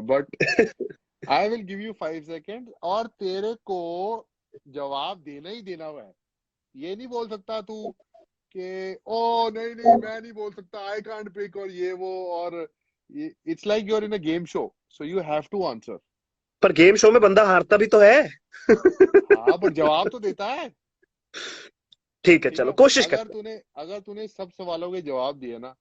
but I will give you 5 second, और तेरे को जवाब देना ही देना हुआ है। ये नहीं बोल सकता तू कि ओ नहीं नहीं मैं नहीं बोल सकता, आई कांट पिक, और ये वो, और it's like you are in a game show, so you have to answer. पर गेम शो में बंदा हारता भी तो है। हाँ, पर जवाब तो देता है। ठीक है, ठीक चलो है। कोशिश अगर करते तूने अगर तूने सब सवालों के जवाब दिए ना,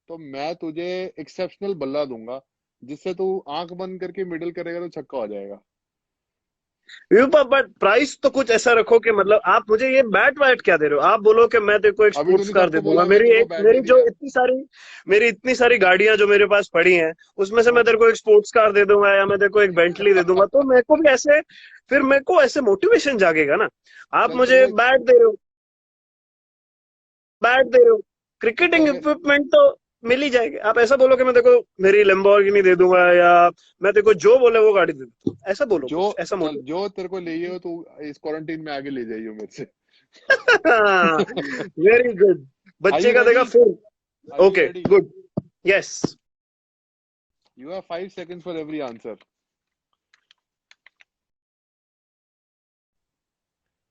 तो मैं तुझे एक्सेप्शनल बल्ला दूंगा, जिससे तू आंख बंद करके मिडल करेगा तो छक्का हो जाएगा। हैं। बट प्राइस तो कुछ ऐसा रखो कि मतलब आप मुझे ये बैट वैट क्या दे रहे हो। आप बोलो कि मैं तेरे को एक अभी स्पोर्ट्स तूने कार दे सबको दूंगा, बोला, मैं तेरे को बैट मेरी नहीं जो दिया। इतनी सारी गाड़ियां जो मेरे पास पड़ी हैं, उसमें से हाँ, मैं तेरे को एक स्पोर्ट्स कार दे दूंगा, या मैं तेरे को एक बेंटली दे दूंगा, तो मेरे को भी ऐसे, फिर मेरे को ऐसे मोटिवेशन जागेगा ना। आप चल तेरे मुझे को बैट दे रहे हो, क्रिकेटिंग चल मैं इक्विपमेंट तो मिल ही जाएगी। आप ऐसा बोलो कि मैं देखो मेरी लैम्बोर्गिनी दे दूंगा, या मैं देखो जो बोले वो गाड़ी दे दूंगा, ऐसा बोलो, जो कुछ ऐसा चल मोटिव। जो तेरे को ले हो, तू इस क्वारंटीन में आगे ले जाइयो मेरे से। Very good. आर बच्चे यू का रेडी? देगा फिर। Are you okay ready? Good. Yes. You have 5 seconds for every answer.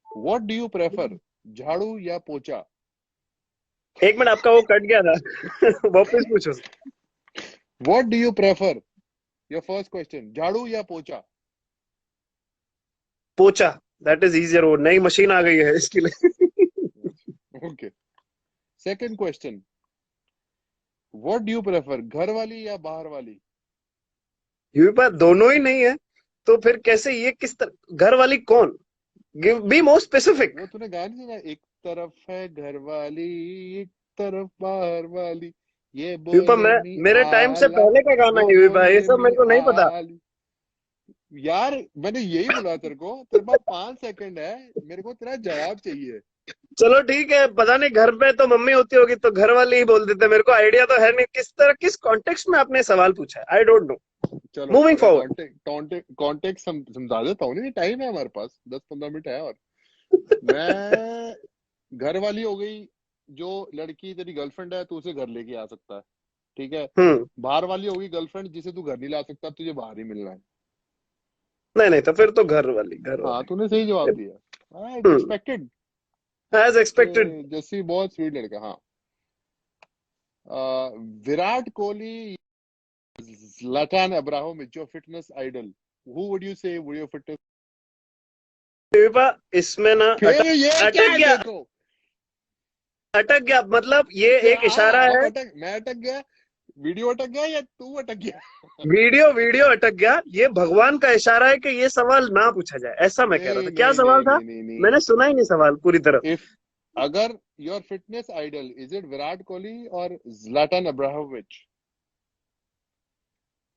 What do you prefer, झाड़ू या पोछा? एक मिनट, आपका वो कट गया था। वापस पूछो। What do you prefer, your first question, झाड़ू या पोछा? पोचा, दैट इज इजियर, वो नई मशीन आ गई है इसके लिए। Okay. Second question, what do you prefer, घर वाली या बाहर वाली? ये बात दोनों ही नहीं है, तो फिर कैसे, ये किस तरह घर वाली कौन, गिव बी मोर स्पेसिफिक। वो तूने गाना नहीं सुना, एक तरफ है घर वाली, एक तरफ बाहर वाली, ये यूपा, बोले मैं मी मेरे टाइम से आला, पहले का गाना वो है यूपा, ये बोले सब मी मेरे को नहीं पता। यार मैंने यही बोला तेरे को, तेरे पास 5 सेकंड है, मेरे को तेरा जवाब चाहिए। चलो ठीक है, पता नहीं घर पे तो मम्मी होती होगी तो घर वाले ही बोल देते, मेरे को आइडिया तो है नहीं किस तरह किस कॉन्टेक्स्ट में आपने सवाल पूछा है, आई डोंट नो। चलो मूविंग मैं फॉरवर्ड। कॉन्टेक्ट समझा देता हूँ, नहीं टाइम है हमारे पास, 10-15 मिनट है। और मैं, घर वाली हो गई, जो लड़की तेरी गर्लफ्रेंड है, तू उसे घर लेके आ सकता है, ठीक है। हम्म। बाहर वाली होगी गर्लफ्रेंड, जिसे तू घर नहीं ला सकता, तुझे बाहर ही मिलना है। नहीं नहीं, तो फिर तो घर वाली, घर हाँ, वाली। तूने सही जवाब दिया, हाँ, हम्म। एक्सपेक्टेड। As expected. जैसी बहुत स्वीट लड़का, हाँ। Virat Kohli, Zlatan Ibrahimovic, your fitness idol. Who would you say would your fitness? इसमें ना फिर ये क्या अटक है, गया, देखो। अटक गया, मतलब ये क्या, एक इशारा अब है। मैं अटक गया, वीडियो अटक गया या तू अटक गया? वीडियो वीडियो अटक गया, ये भगवान का इशारा है कि ये सवाल ना पूछा जाए, ऐसा मैं कह रहा नहीं था। क्या नहीं सवाल नहीं था? नहीं नहीं नहीं। मैंने सुना ही नहीं सवाल पूरी तरह। इफ, अगर your fitness idol is it Virat Kohli और Zlatan Ibrahimovic?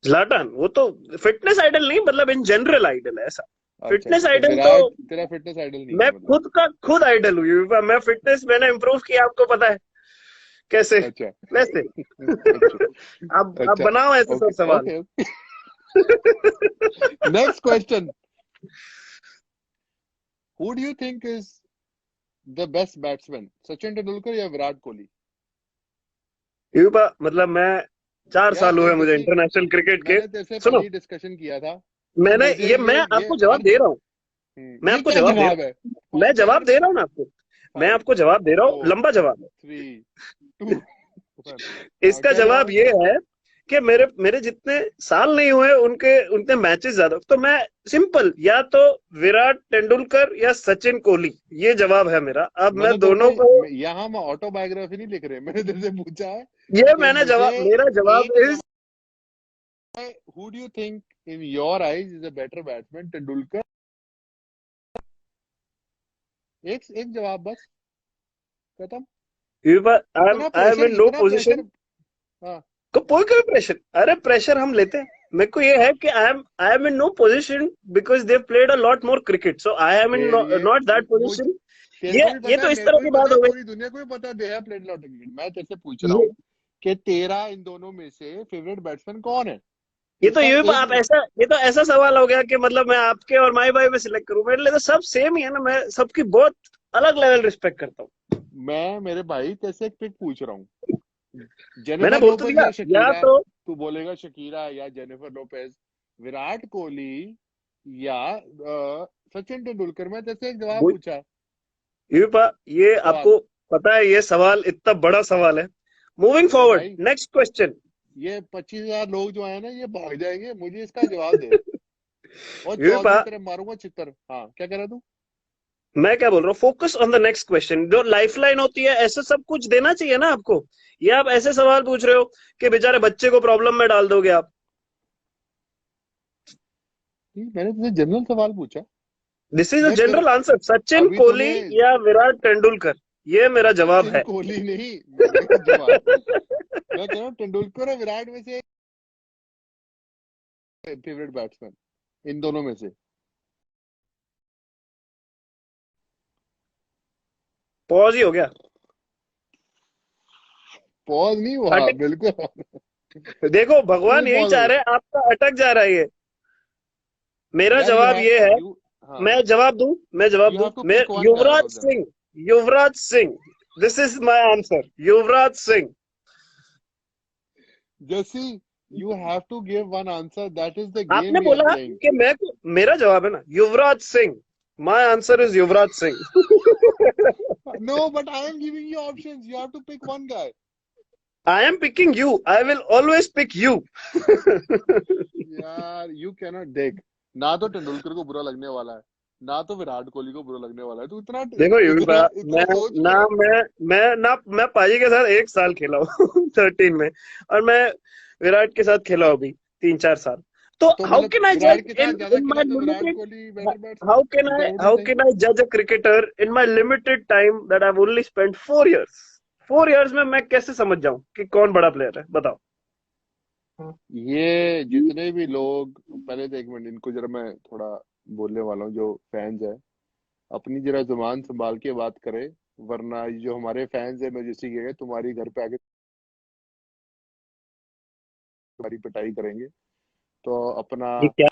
zlatan वो तो फिटनेस आइडल नहीं, मतलब इन जनरल आइडल है ऐसा। अच्छा फिटनेस अच्छा, तो आइडल तो विराट तेरा फिटनेस आइडल नहीं है मैं मतलब। खुद का खुद आइडल हूँ। मैं फिटनेस मैंने इम्प्रूव किया, आपको पता है कैसे, अच्छा वैसे। अच्छा अब अच्छा। बनाओ ऐसे सब ओके सवाल। Okay. Next question. Who do you think is the best batsman, Sachin Tendulkar या विराट कोहली? मतलब मैं 4 साल यार हुए मुझे जैसी, इंटरनेशनल क्रिकेट के। मैंने तेरे से कल सुनो, ही डिस्कशन किया था कि मैंने मुझे ये मैं ये आपको जवाब हर, दे रहा हूँ। मैं ये आपको क्या जवाब दे रहा जवाब है? हूँ, मैं जवाब सेकंड, दे रहा हूँ ना आपको। मैं 5, आपको जवाब दे रहा हूँ, 4, लंबा जवाब है। 3, 2, 1। हाँ, इसका क्या जवाब जवाब है? ये है कि मेरे मेरे जितने साल नहीं हुए उनके उतने मैचेस ज्यादा, तो मैं सिंपल, या तो विराट तेंदुलकर या सचिन कोहली, ये जवाब है मेरा। अब मैं मैंने तेरे को, दोनों को, यहाँ हम ऑटोबायोग्राफी नहीं लिख रहे, मैंने तेरे से पूछा है ये कि मैंने मुझे जवाब, मेरा जवाब एक इज, जवाब है, who do you think in your eyes is a better batsman, Tendulkar? एक एक जवाब बस, खत्म। इतना I am pressure, in no इतना प्रेशर। पोजिशन। हाँ, को कोई कोई प्रेशर, अरे प्रेशर हम लेते हैं। मेरे को ये है कि I am in no position because they played a lot more cricket, so I am in फिर ये, नॉट दैट मुझ पोजिशन। तेरे ये को भी ये पता है, तो इस मेरे तरह को भी की पता बात है, हो गई। पूरी दुनिया को भी पता है they have played lot of cricket. मैं तेरे से पूछ रहा ये हूँ कि तेरा इन दोनों में से फेवरेट बैट्समैन कौन है? ये तो इसका ये एक, आप ऐसा, ये तो ऐसा सवाल हो गया कि मतलब मैं आपके और माई भाई में सिलेक्ट करूं, मेरे लिए तो सब सेम ही है ना, मैं सबकी बहुत अलग लेवल रिस्पेक्ट करता हूँ। मैं मेरे भाई तेरे से एक पिक पूछ रहा हूँ, मैंने जेनिफर बोल तो लोपेज दिया, या या शकीरा? तो तू बोलेगा शकीरा या जेनिफर लोपेज, विराट कोहली या सचिन तेंदुलकर? मैं तेरे से एक जवाब वो- पूछा, ये सवाल। आपको पता है, ये सवाल इतना बड़ा सवाल है। मूविंग मेरे फॉरवर्ड, भाई, नेक्स्ट क्वेश्चन। ये 25,000 लोग जो आए ना, ये भाग जाएंगे, मुझे इसका जवाब दे। और यूपा, चौधरी तेरे मारूंगा चित्तर। हाँ, क्या कह रहा तू? मैं क्या बोल रहा हूँ, focus on the next question. जो लाइफ लाइन होती है, ऐसे सब कुछ देना चाहिए ना आपको। ये आप ऐसे सवाल पूछ रहे हो कि बेचारे बच्चे को प्रॉब्लम में डाल दोगे आप। नहीं, मैंने तुझे जनरल सवाल पूछा। दिस इज अ मैं तेरे, जनरल आंसर, सचिन अभी कोहली तूने, या विराट तेंदुलकर, ये मेरा जवाब सचिन है। कोहली नहीं, मेरा जवाब, मैं कह रहा हूँ तेंदुलकर और विराट में से फेवरेट बैट्समैन इन दोनों में से। पॉज ही हो गया। पॉज नहीं हुआ अटक, बिल्कुल। देखो फुल भगवान यही पॉज हो चाह गया। रहे हैं, आपका अटक जा रहा है ये। मेरा यार जवाब ये है, यू, हाँ, मैं जवाब दूं, मैं जवाब यू दूं, हैव टू मैं pick one guy out Yuvraj of them. Singh, Yuvraj Singh, this is my answer, Yuvraj Singh. जैसी, you have to give one answer, that is the game आपने वी आर बोला प्लेइंग। कि मैं, मेरा जवाब है ना Yuvraj Singh, my answer is Yuvraj Singh. No, but I am giving you options, you have to pick one guy. I am picking you, I will always pick you. यार you cannot, देख, ना तो तेंदुलकर को बुरा लगने वाला है, ना तो विराट कोहली को बुरा लगने वाला है, तू इतना देखो यूबा, इतना मैं इतना सोच ना क्यों रहा मैं ना मैं पाजी के साथ 1 साल खेला हूँ 13 में, और मैं विराट के साथ खेला हूँ अभी 3-4 साल। तो है? तो हाउ मतलब कैन आई विराट जज के साथ इन ज्यादा इन खेला माय तो Virat limited, Kohli better batsman, is that what you how saying? Can I जज a cricketer in my limited time that I only spent 4 years? 4 years में मैं कैसे समझ जाऊं कि कौन बड़ा प्लेयर है, बताओ। ये जितने भी लोग, पहले तो एक मिनट, इनको जरा मैं थोड़ा बोलने वाला हूँ, जो फैंस है, अपनी जरा जुबान संभाल के बात करे। वरना ये जो हमारे फैंस है मैजेस्टिक के, तुम्हारी घर पे आके तुम्हारी पिटाई करेंगे। तो अपना ये क्या?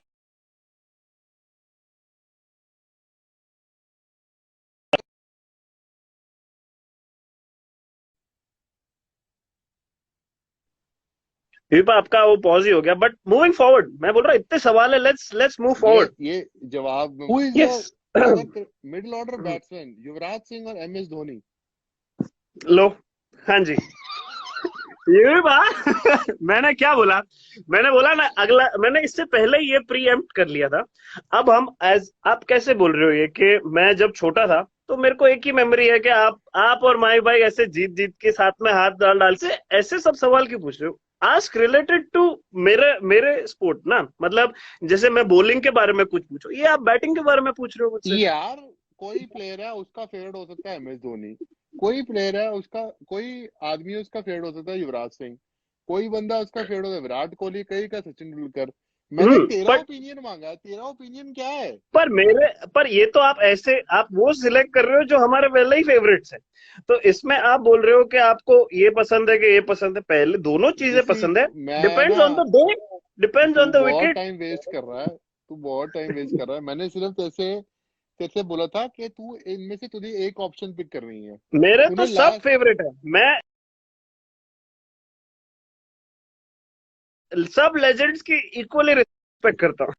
आपका वो पॉज ही हो गया, बट मूविंग फॉरवर्ड मैं बोल रहा हूँ इतने सवाल है, लेट्स लेट्स मूव फॉरवर्ड। ये जवाब, who is yes. Your father middle order batsman, Yuvraj Singh और एम एस धोनी? लो। हाँ जी। ये भी बात मैंने क्या बोला? मैंने बोला ना, अगला मैंने इससे पहले ही ये प्रीएम्प्ट कर लिया था। अब हम एज आप कैसे बोल रहे हो ये कि मैं जब छोटा था तो मेरे को एक ही मेमोरी है कि आप और माई भाई ऐसे जीत जीत के साथ में हाथ डाल डाल से ऐसे सब सवाल क्यों पूछ रहे हो? आस्क रिलेटेड टू मेरे मेरे स्पोर्ट ना, मतलब जैसे मैं बॉलिंग के बारे में कुछ पूछो, ये आप बैटिंग के बारे में पूछ रहे हो मुझसे। यार कोई प्लेयर है उसका फेवरेट हो सकता है एम एस धोनी, कोई प्लेयर है उसका, कोई आदमी है उसका फेवरेट हो सकता है युवराज सिंह, कोई बंदा उसका फेवरेट होता है विराट कोहली, कई का सचिन तेंदुलकर। मैंने तेरा बट ओपिनियन मांगा है, तेरा ओपिनियन क्या है? पर ये तो आप ऐसे आप वो सिलेक्ट कर रहे हो जो हमारे पहले ही फेवरेट्स हैं। तो इसमें आप बोल रहे हो कि आपको ये पसंद है कि ये पसंद है, पहले दोनों चीजें किसी पसंद है। मैं डिपेंड्स ना, ऑन द डे, डिपेंड्स तू ऑन द बहुत विकेट। टाइम वेस्ट कर रहा है, तू बहुत टाइम वेस्ट कर रहा है। मैंने सिर्फ तेरे से बोला था कि तू इनमें से तुझे एक ऑप्शन पिक करनी है। मेरे तो तूने सब लास्ट, फेवरेट है। मैं सब लेजेंड्स की इक्वली रिस्पेक्ट करता हूँ।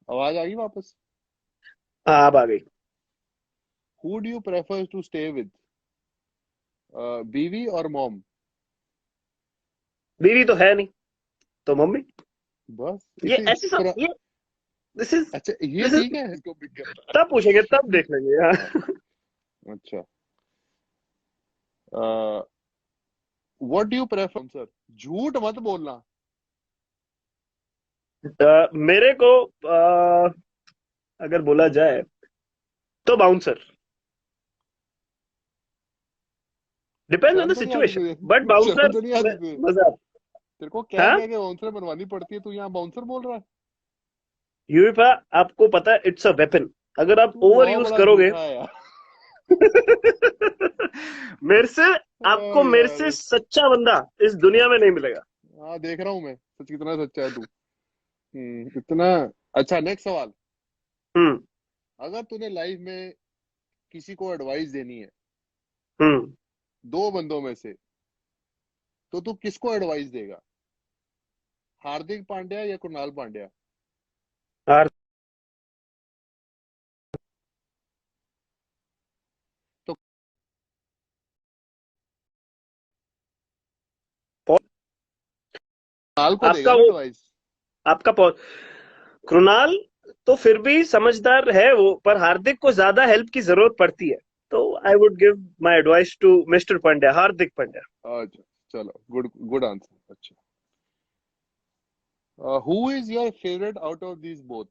आवाज आ गई वापस? हाँ, अब आ गई। Who do you prefer to stay with, बीवी और मॉम? बीवी तो है नहीं, तो मम्मी। बस ये इसी ऐसे सब पूरा। ये दिस इज अच्छा ये दिस ठीक इज है, इसको पिक करना तब पूछेंगे, तब देख लेंगे। है। अच्छा, what do you prefer sir? झूठ मत बोलना। मेरे को अगर बोला जाए तो बाउंसर। डिपेंड्स ऑन शर्म द तो नहीं आती सिचुएशन, बट तुझे? शर्म बाउंसर तो नहीं में आती तुझे? मजा आता तेरे को है। कह हाँ, कह के बाउंसर बनवानी पड़ती है, तू यहाँ बाउंसर बोल रहा है? यूएफए आपको पता है इट्स अ वेपन, अगर आप तू ओवर बहुत यूज बड़ा करोगे। झूठा है यार। मेरे से आपको मेरे यार, से सच्चा बंदा इस दुनिया में नहीं मिलेगा। हाँ देख रहा हूँ मैं, सच कितना सच्चा है तू। इतना। अच्छा नेक्स्ट सवाल। हम्म। अगर तूने लाइफ में किसी को एडवाइस देनी है, हम्म। दो बंदों में से, तो तू किसको एडवाइस देगा? हार्दिक पांड्या या कुणाल पांड्या? हार। तो कुणाल को देगा आपका ना वो एडवाइस? आपका कृणाल तो फिर भी समझदार है वो, पर हार्दिक को ज्यादा हेल्प की जरूरत पड़ती है। तो I would give my advice to mister Pandya, Hardik Pandya. अच्छा चलो, गुड गुड आंसर। अच्छा, who is your favourite out of these both,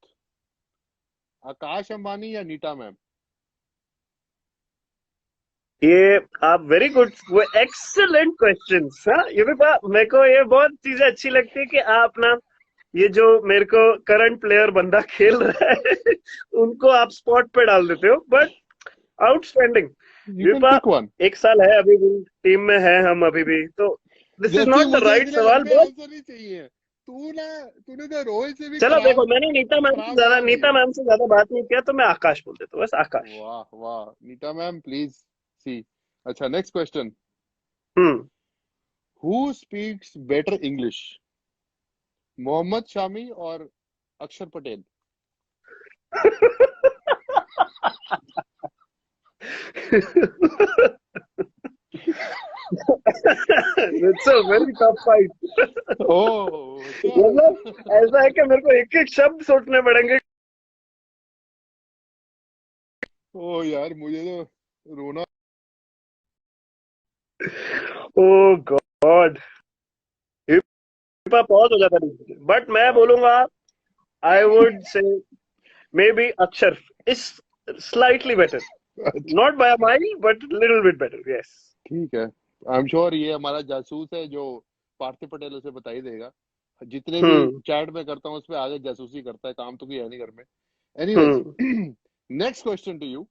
Akash Ambani या नीता मैम? ये आप वेरी गुड, वो एक्सेलेंट क्वेश्चन। हाँ, ये भी मेरे को ये बहुत चीजें अच्छी लगती है कि आप ना, ये जो मेरे को करंट प्लेयर बंदा खेल रहा है उनको आप स्पॉट पे डाल देते हो, बट आउटस्टैंडिंग। यू कैन विपा, पिक वन। एक साल है अभी भी टीम में है हम अभी भी, तो दिस इज जैसे नॉट द मुझे राइट इतने सवाल। लंबे बहुत आंसर नहीं चाहिए। तूने तो रोहित से भी चलो देखो, खराब मैंने खराब जवाब नीता दिए। मैम से ज्यादा बात नहीं किया, तो मैं आकाश बोल देता हूँ, बस आकाश। वाह वाह, नीता मैम प्लीज सी। अच्छा next question. Hmm. Who speaks better English, Mohammed Shami और Akshar Patel? It's a very tough fight. Oh अच्छा। मतलब ऐसा है कि मेरे को एक एक शब्द सोचने पड़ेंगे। ओ यार मुझे तो रोना। ओ गॉड, पॉज हो जाता है, बट मैं हाँ बोलूंगा I would say maybe Axar is slightly better, अच्छा, not by mile but little bit better, yes. ठीक है। आई एम श्योर ये हमारा जासूस है जो पार्थिव पटेल उसे बता ही देगा। जितने भी हम्म। चैट में करता हूँ उस पर आगे जासूसी करता है, काम तो किया नहीं घर में। Anyways, hmm. Next question to you.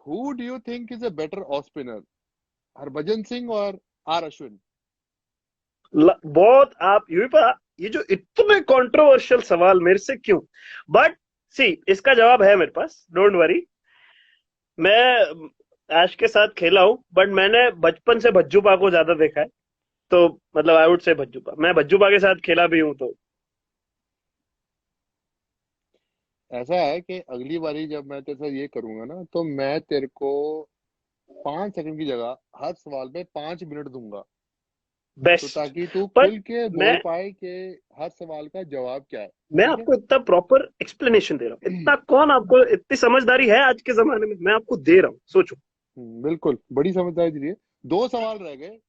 Who do you think is a better of spinner, Harbhajan Singh और आर अश्विन? बहुत आप ये जो इतने कंट्रोवर्शियल सवाल मेरे से क्यों? बट सी, इसका जवाब है मेरे पास, डोंट वरी। मैं ऐश के साथ खेला हूं, बट मैंने बचपन से भज्जूपा को ज्यादा देखा है। तो मतलब आई वुड से भज्जूपा, मैं भज्जूपा के साथ खेला भी हूं तो। ऐसा है कि अगली बारी जब मैं तेरे साथ ये करूंगा ना, तो मैं तेरे को 5 सेकंड की जगह हर सवाल पे 5 मिनट दूंगा, तो बेस्ट। ताकि तू बट खुल के बोल मैं पाए कि हर सवाल का जवाब क्या है। मैं ठीक है। आपको इतना प्रॉपर एक्सप्लेनेशन दे रहा हूँ, इतना कौन आपको, इतनी समझदारी है आज के जमाने में, मैं आपको दे रहा हूँ, सोचो। बिल्कुल बड़ी समझदारी दे रही है। 2 सवाल रह गए।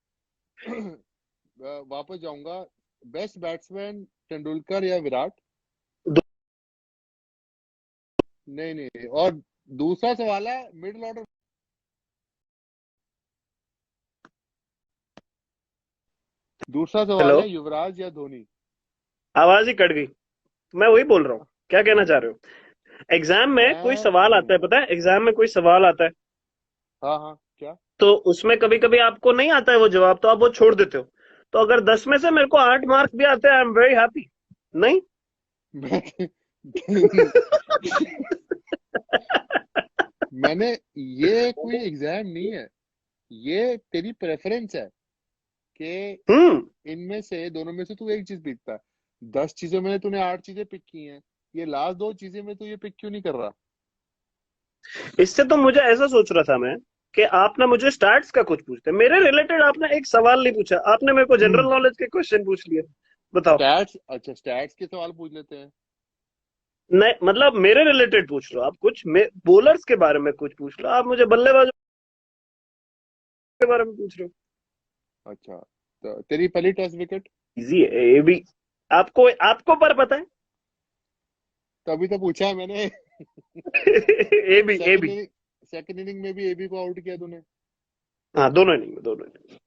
वापस जाऊंगा। बेस्ट बैट्समैन तेंदुलकर या विराट? नहीं नहीं, और दूसरा सवाल है मिडिल ऑर्डर। दूसरा सवाल हेलो, है युवराज या धोनी? आवाज ही कट गई। मैं वही बोल रहा हूँ, क्या कहना चाह रहे हो? एग्जाम में कोई मैं सवाल आता है, पता है, एग्जाम में कोई सवाल आता है, हाँ हाँ, क्या? तो उसमें कभी कभी आपको नहीं आता है वो जवाब, तो आप वो छोड़ देते हो। तो अगर 10 में से मेरे को 8 मार्क्स भी आते हैं, आई एम वेरी हैप्पी। नहीं? मैं- मैंने, ये कोई एग्जाम नहीं है, ये तेरी प्रेफरेंस है कि हम्म। इनमें से दोनों में से तू एक चीज पिकता है। 10 चीजों में तूने 8 चीजें पिक की हैं, ये लास्ट 2 चीजें में तू ये पिक क्यों नहीं कर रहा? इससे तो मुझे ऐसा सोच रहा था मैं, कि आपने मुझे स्टार्ट्स का कुछ पूछते, मेरे रिलेटेड आपने एक सवाल नहीं पूछा, आपने मेरे को जनरल नॉलेज के क्वेश्चन पूछ लिए। बताओ। स्टैट्स, अच्छा स्टैट्स के सवाल पूछ लेते हैं। नहीं मतलब मेरे रिलेटेड पूछ लो आप कुछ, बॉलर्स के बारे में कुछ पूछ लो, आप मुझे बल्लेबाजों के बारे में पूछ रहे हो। अच्छा, तो तेरी पहली टेस्ट विकेट? इजी है ये भी, आपको आपको पर पता है। तभी तो पूछा है मैंने। ए भी, ए सेकंड भी। इनिंग, सेकंड इनिंग में भी एबी को आउट किया तूने। हाँ, दोनों इनिंग में, दोनों इनिंग।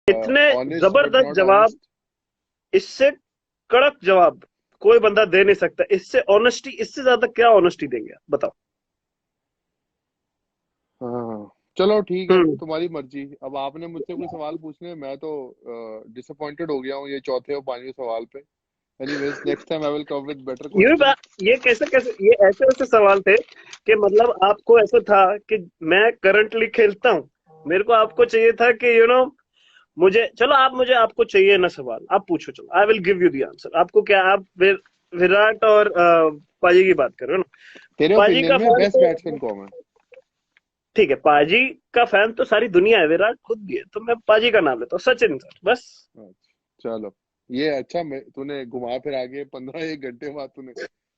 इतने ऑनेस्ट बट जबरदस्त नॉट जवाब, ऑनेस्ट। इससे कड़क जवाब कोई बंदा दे नहीं सकता, इससे ऑनेस्टी, इससे ज्यादा क्या ऑनेस्टी देंगे आप, बताओ। हाँ, चलो ठीक है, हम्म। तुम्हारी मर्जी। अब आपने मुझसे कोई सवाल पूछने, मैं तो डिसअपॉइंटेड हो गया हूँ ये चौथे और 5वें सवाल पे। Anyways, next time I will come with better ये क्वेश्चंस। ये कैसे कैसे, ये ऐसे ऐसे सवाल थे कि मतलब आपको ऐसा था कि मैं करंटली खेलता हूँ, मेरे को आपको चाहिए था कि मुझे, चलो आप मुझे, आपको चाहिए ना सवाल, आप पूछो, चलो I will give you the answer. आपको क्या, आप विराट और पाजी की बात कर रहे हो ना? तेरे पाजी ओपिनियन का में फैन बेस्ट तो, बैट्समैन कौन है? ठीक है, पाजी का फैन तो सारी दुनिया है, विराट खुद भी है, तो मैं पाजी का नाम लेता हूँ, सचिन सर, बस। अच्छा, चलो, ये अच्छा, तूने घुमा फिर आगे 15 1 घंटे बाद तूने।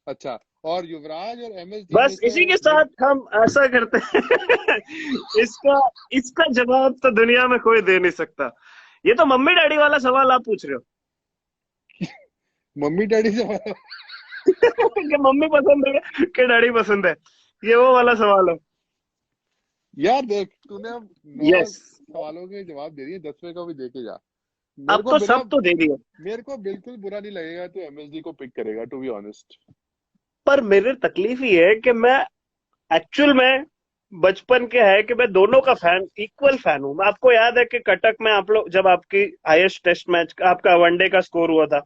अच्छा, और युवराज और एमएसडी में बस से इसी के साथ हम ऐसा करते हैं। इसका इसका जवाब तो दुनिया में कोई दे नहीं सकता। ये तो मम्मी डैडी वाला सवाल आप पूछ रहे हो। मम्मी डैडी से कि मम्मी पसंद है कि डैडी पसंद है, ये वो वाला सवाल है। यार देख, तूने अब 9 यस। सवालों के जवाब दे दिए, 10वें का भी दे के जा। मेरे अब को तो बिना सब तो दे दिया। मेरे को बिल्कुल बुरा नहीं लगेगा तो एमएसडी को पिक करेगा, टू बी ऑनेस्ट। पर मेरे तकलीफ ये है कि मैं एक्चुअल में बचपन के है कि मैं दोनों का फैन, इक्वल फैन हूं। आपको याद है कि कटक में आप लोग, जब आपकी हाईएस्ट टेस्ट मैच, आपका वनडे का स्कोर हुआ था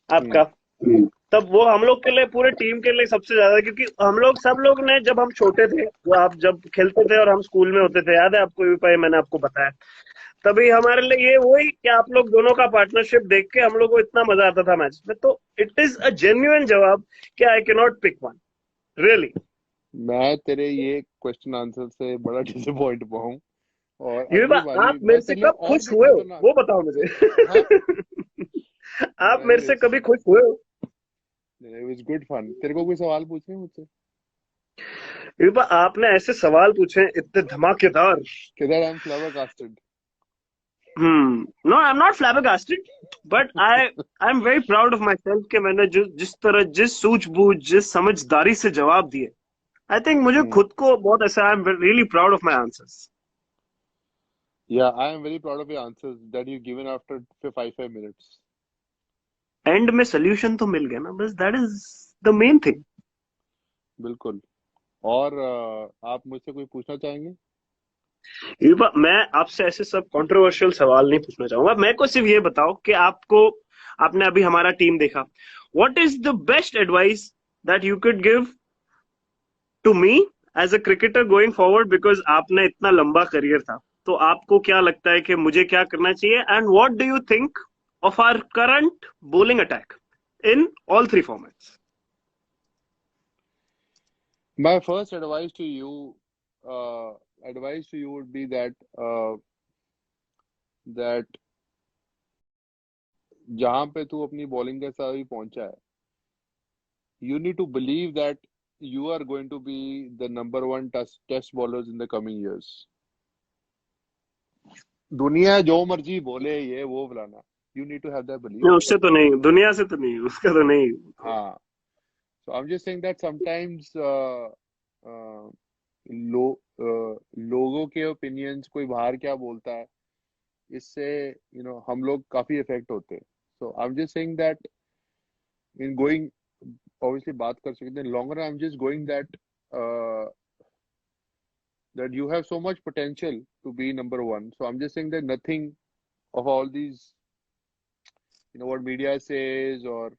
हम्म। आपका, तब वो हम लोग के लिए, पूरे टीम के लिए सबसे ज्यादा, क्योंकि हम लोग, सब लोग ने, जब हम छोटे थे, जो आप जब खेलते थे और हम स्कूल में होते थे, याद है आपको, ये भाई मैंने आपको बताया, तभी हमारे लिए ये वही कि आप लोग दोनों का पार्टनरशिप देख के हम लोग को इतना मजा आता था मैच में। तो इट इज अ जेन्युइन जवाब कि I can not pick one, really. मैं तेरे ये क्वेश्चन आंसर से बड़ा डिसअपॉइंट हुआ हूँ, और ये अगली आप बारी मेरे मैं से तेरे लिए कब और खुश भी हुए हो, खतरनाक। वो बताओ मुझे। हाँ। आप मेरे से एनीवेज, कभी खुश हुए हो? It was good fun. तेरे को कोई सवाल पूछने हैं मुझसे? ये आपने ऐसे सवाल पूछे इतने धमाकेदार। किधर I am flabbergasted. No, I am not flabbergasted, but I am very proud of myself कि मैंने जिस तरह, जिस सूझबूझ, जिस समझदारी से जवाब दिए, आई थिंक मुझे खुद को बहुत ऐसा, I am really proud of my answers. Yeah, I am very proud of your answers that you've given after 5 minutes. And में सोल्यूशन तो मिल गया ना, बस that is the main thing. बिल्कुल। और आप मुझसे कोई पूछना चाहेंगे? मैं आपसे ऐसे सब कंट्रोवर्शियल सवाल नहीं पूछना चाहूंगा, मेरे को सिर्फ ये बताओ कि आपने अभी हमारा टीम देखा, what is the best advice that you could give to me as a cricketer going forward, because आपने इतना लंबा करियर था, तो आपको क्या लगता है कि मुझे क्या करना चाहिए, and what do you think of our current bowling attack in all three formats? My first uh, advice to you would be that जहां पे तू अपनी बॉलिंग के साथ भी पहुंचा है, you need to believe that you are going to be the number one test bowlers in the coming years. दुनिया जो मर्जी बोले ये वो फलाना, you need to have that belief. उससे तो नहीं, दुनिया से तो नहीं, उसका तो नहीं। हाँ, so I'm just saying that sometimes uh, लोगों के ओपिनियंस, कोई बाहर क्या बोलता है, इससे हम लोग काफी इफेक्ट होते हैं. So I'm just saying that in going, obviously बात कर सकते हैं longer, I'm just going uh, that you have so much potential to be number one. So I'm just saying that nothing of all these, what media says or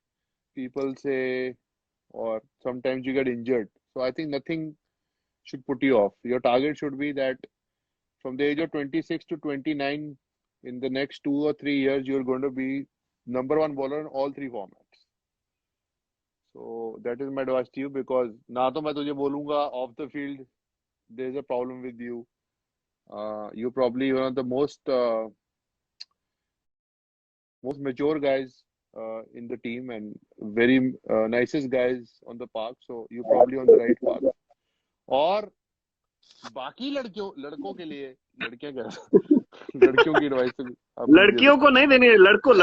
people say, or sometimes you get injured. So I think nothing should put you off. Your target should be that from the age of 26 to 29, in the next 2 or 3 years, you're going to be number one bowler in all three formats. So that is my advice to you, because ना तो मैं तुझे बोलूंगा off the field there's a problem with you. You're probably one of the most mature guys in the team, and very nicest guys on the park. So you're probably on the right path. और बाकी लड़कों के लिए, लड़कियां क्या लड़कियों की advice लड़कियों को नहीं देनी है, लड़कों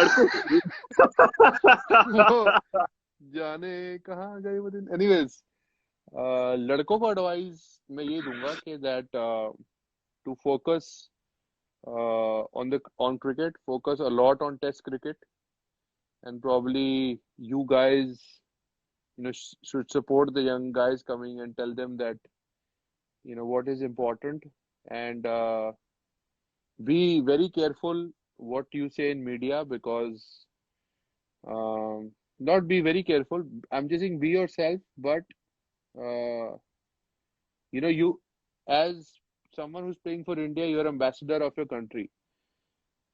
जाने कहाँ गए वो दिन. एनीवेज, लड़कों को एडवाइस मैं ये दूंगा कि that to focus on cricket, focus a lot on test cricket, and probably you guys should support the young guys coming and tell them that what is important, and be very careful what you say in media, because not be very careful, I'm just saying be yourself, but uh, you, as someone who's playing for India, you're ambassador of your country,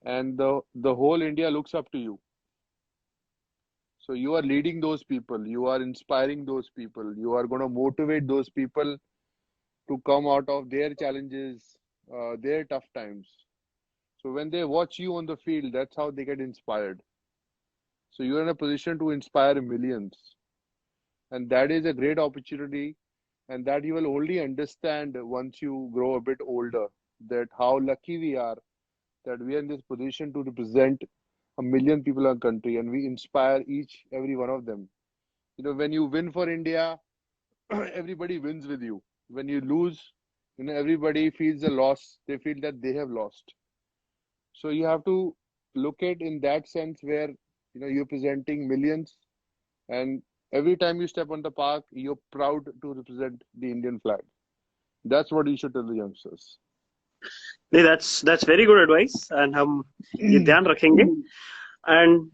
and the whole India looks up to you. So you are leading those people, you are inspiring those people, you are going to motivate those people to come out of their challenges, their tough times. So when they watch you on the field, that's how they get inspired. So you're in a position to inspire millions, and that is a great opportunity, and that you will only understand once you grow a bit older, that how lucky we are that we are in this position to represent a million people in our country, and we inspire every one of them. When you win for India, everybody wins with you. When you lose, everybody feels the loss. They feel that they have lost. So you have to look at in that sense, where you're presenting millions, and every time you step on the park, you're proud to represent the Indian flag. That's what you should tell the youngsters. नहीं, that's very good advice, and हम ये ध्यान रखेंगे. And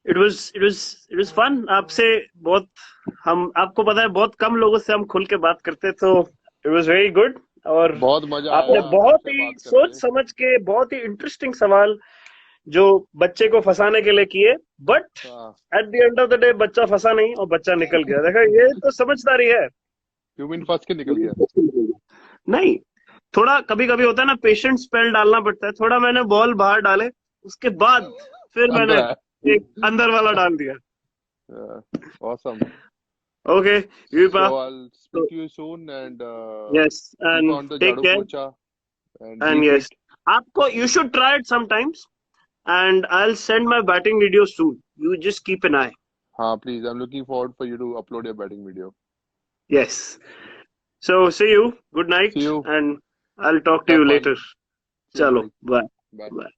it was fun. आपसे बहुत, हम आपको पता है बहुत कम लोगों से हम खुल के बात करते, तो it was very good. और बहुत मजा आपने आया बहुत आपसे ही बात सोच करके. समझ के बहुत ही इंटरेस्टिंग सवाल जो बच्चे को फंसाने के लिए किए, but at the end of the day बच्चा फंसा नहीं और बच्चा निकल गया. देखा, ये तो समझदारी है. ह्यूमन फंस के निकल गया. नहीं, थोड़ा कभी कभी होता है ना, पेशेंट स्पेल डालना पड़ता है. थोड़ा मैंने बॉल बाहर डाले, उसके बाद फिर मैंने एक अंदर वाला डाल दिया. Awesome. Okay, Vipa. So I'll speak to you soon, and yes, and keep on the take jadu care. pocha, and And be yes, fit. आपको, you should try it sometimes, and I'll send my batting video soon. You just keep an eye. Please. I'm looking forward for you to upload your batting video. Yes. So see you. Good night. See you. And I'll talk to Have you fun. later. चलो चलो भाई। Bye. Bye. Bye.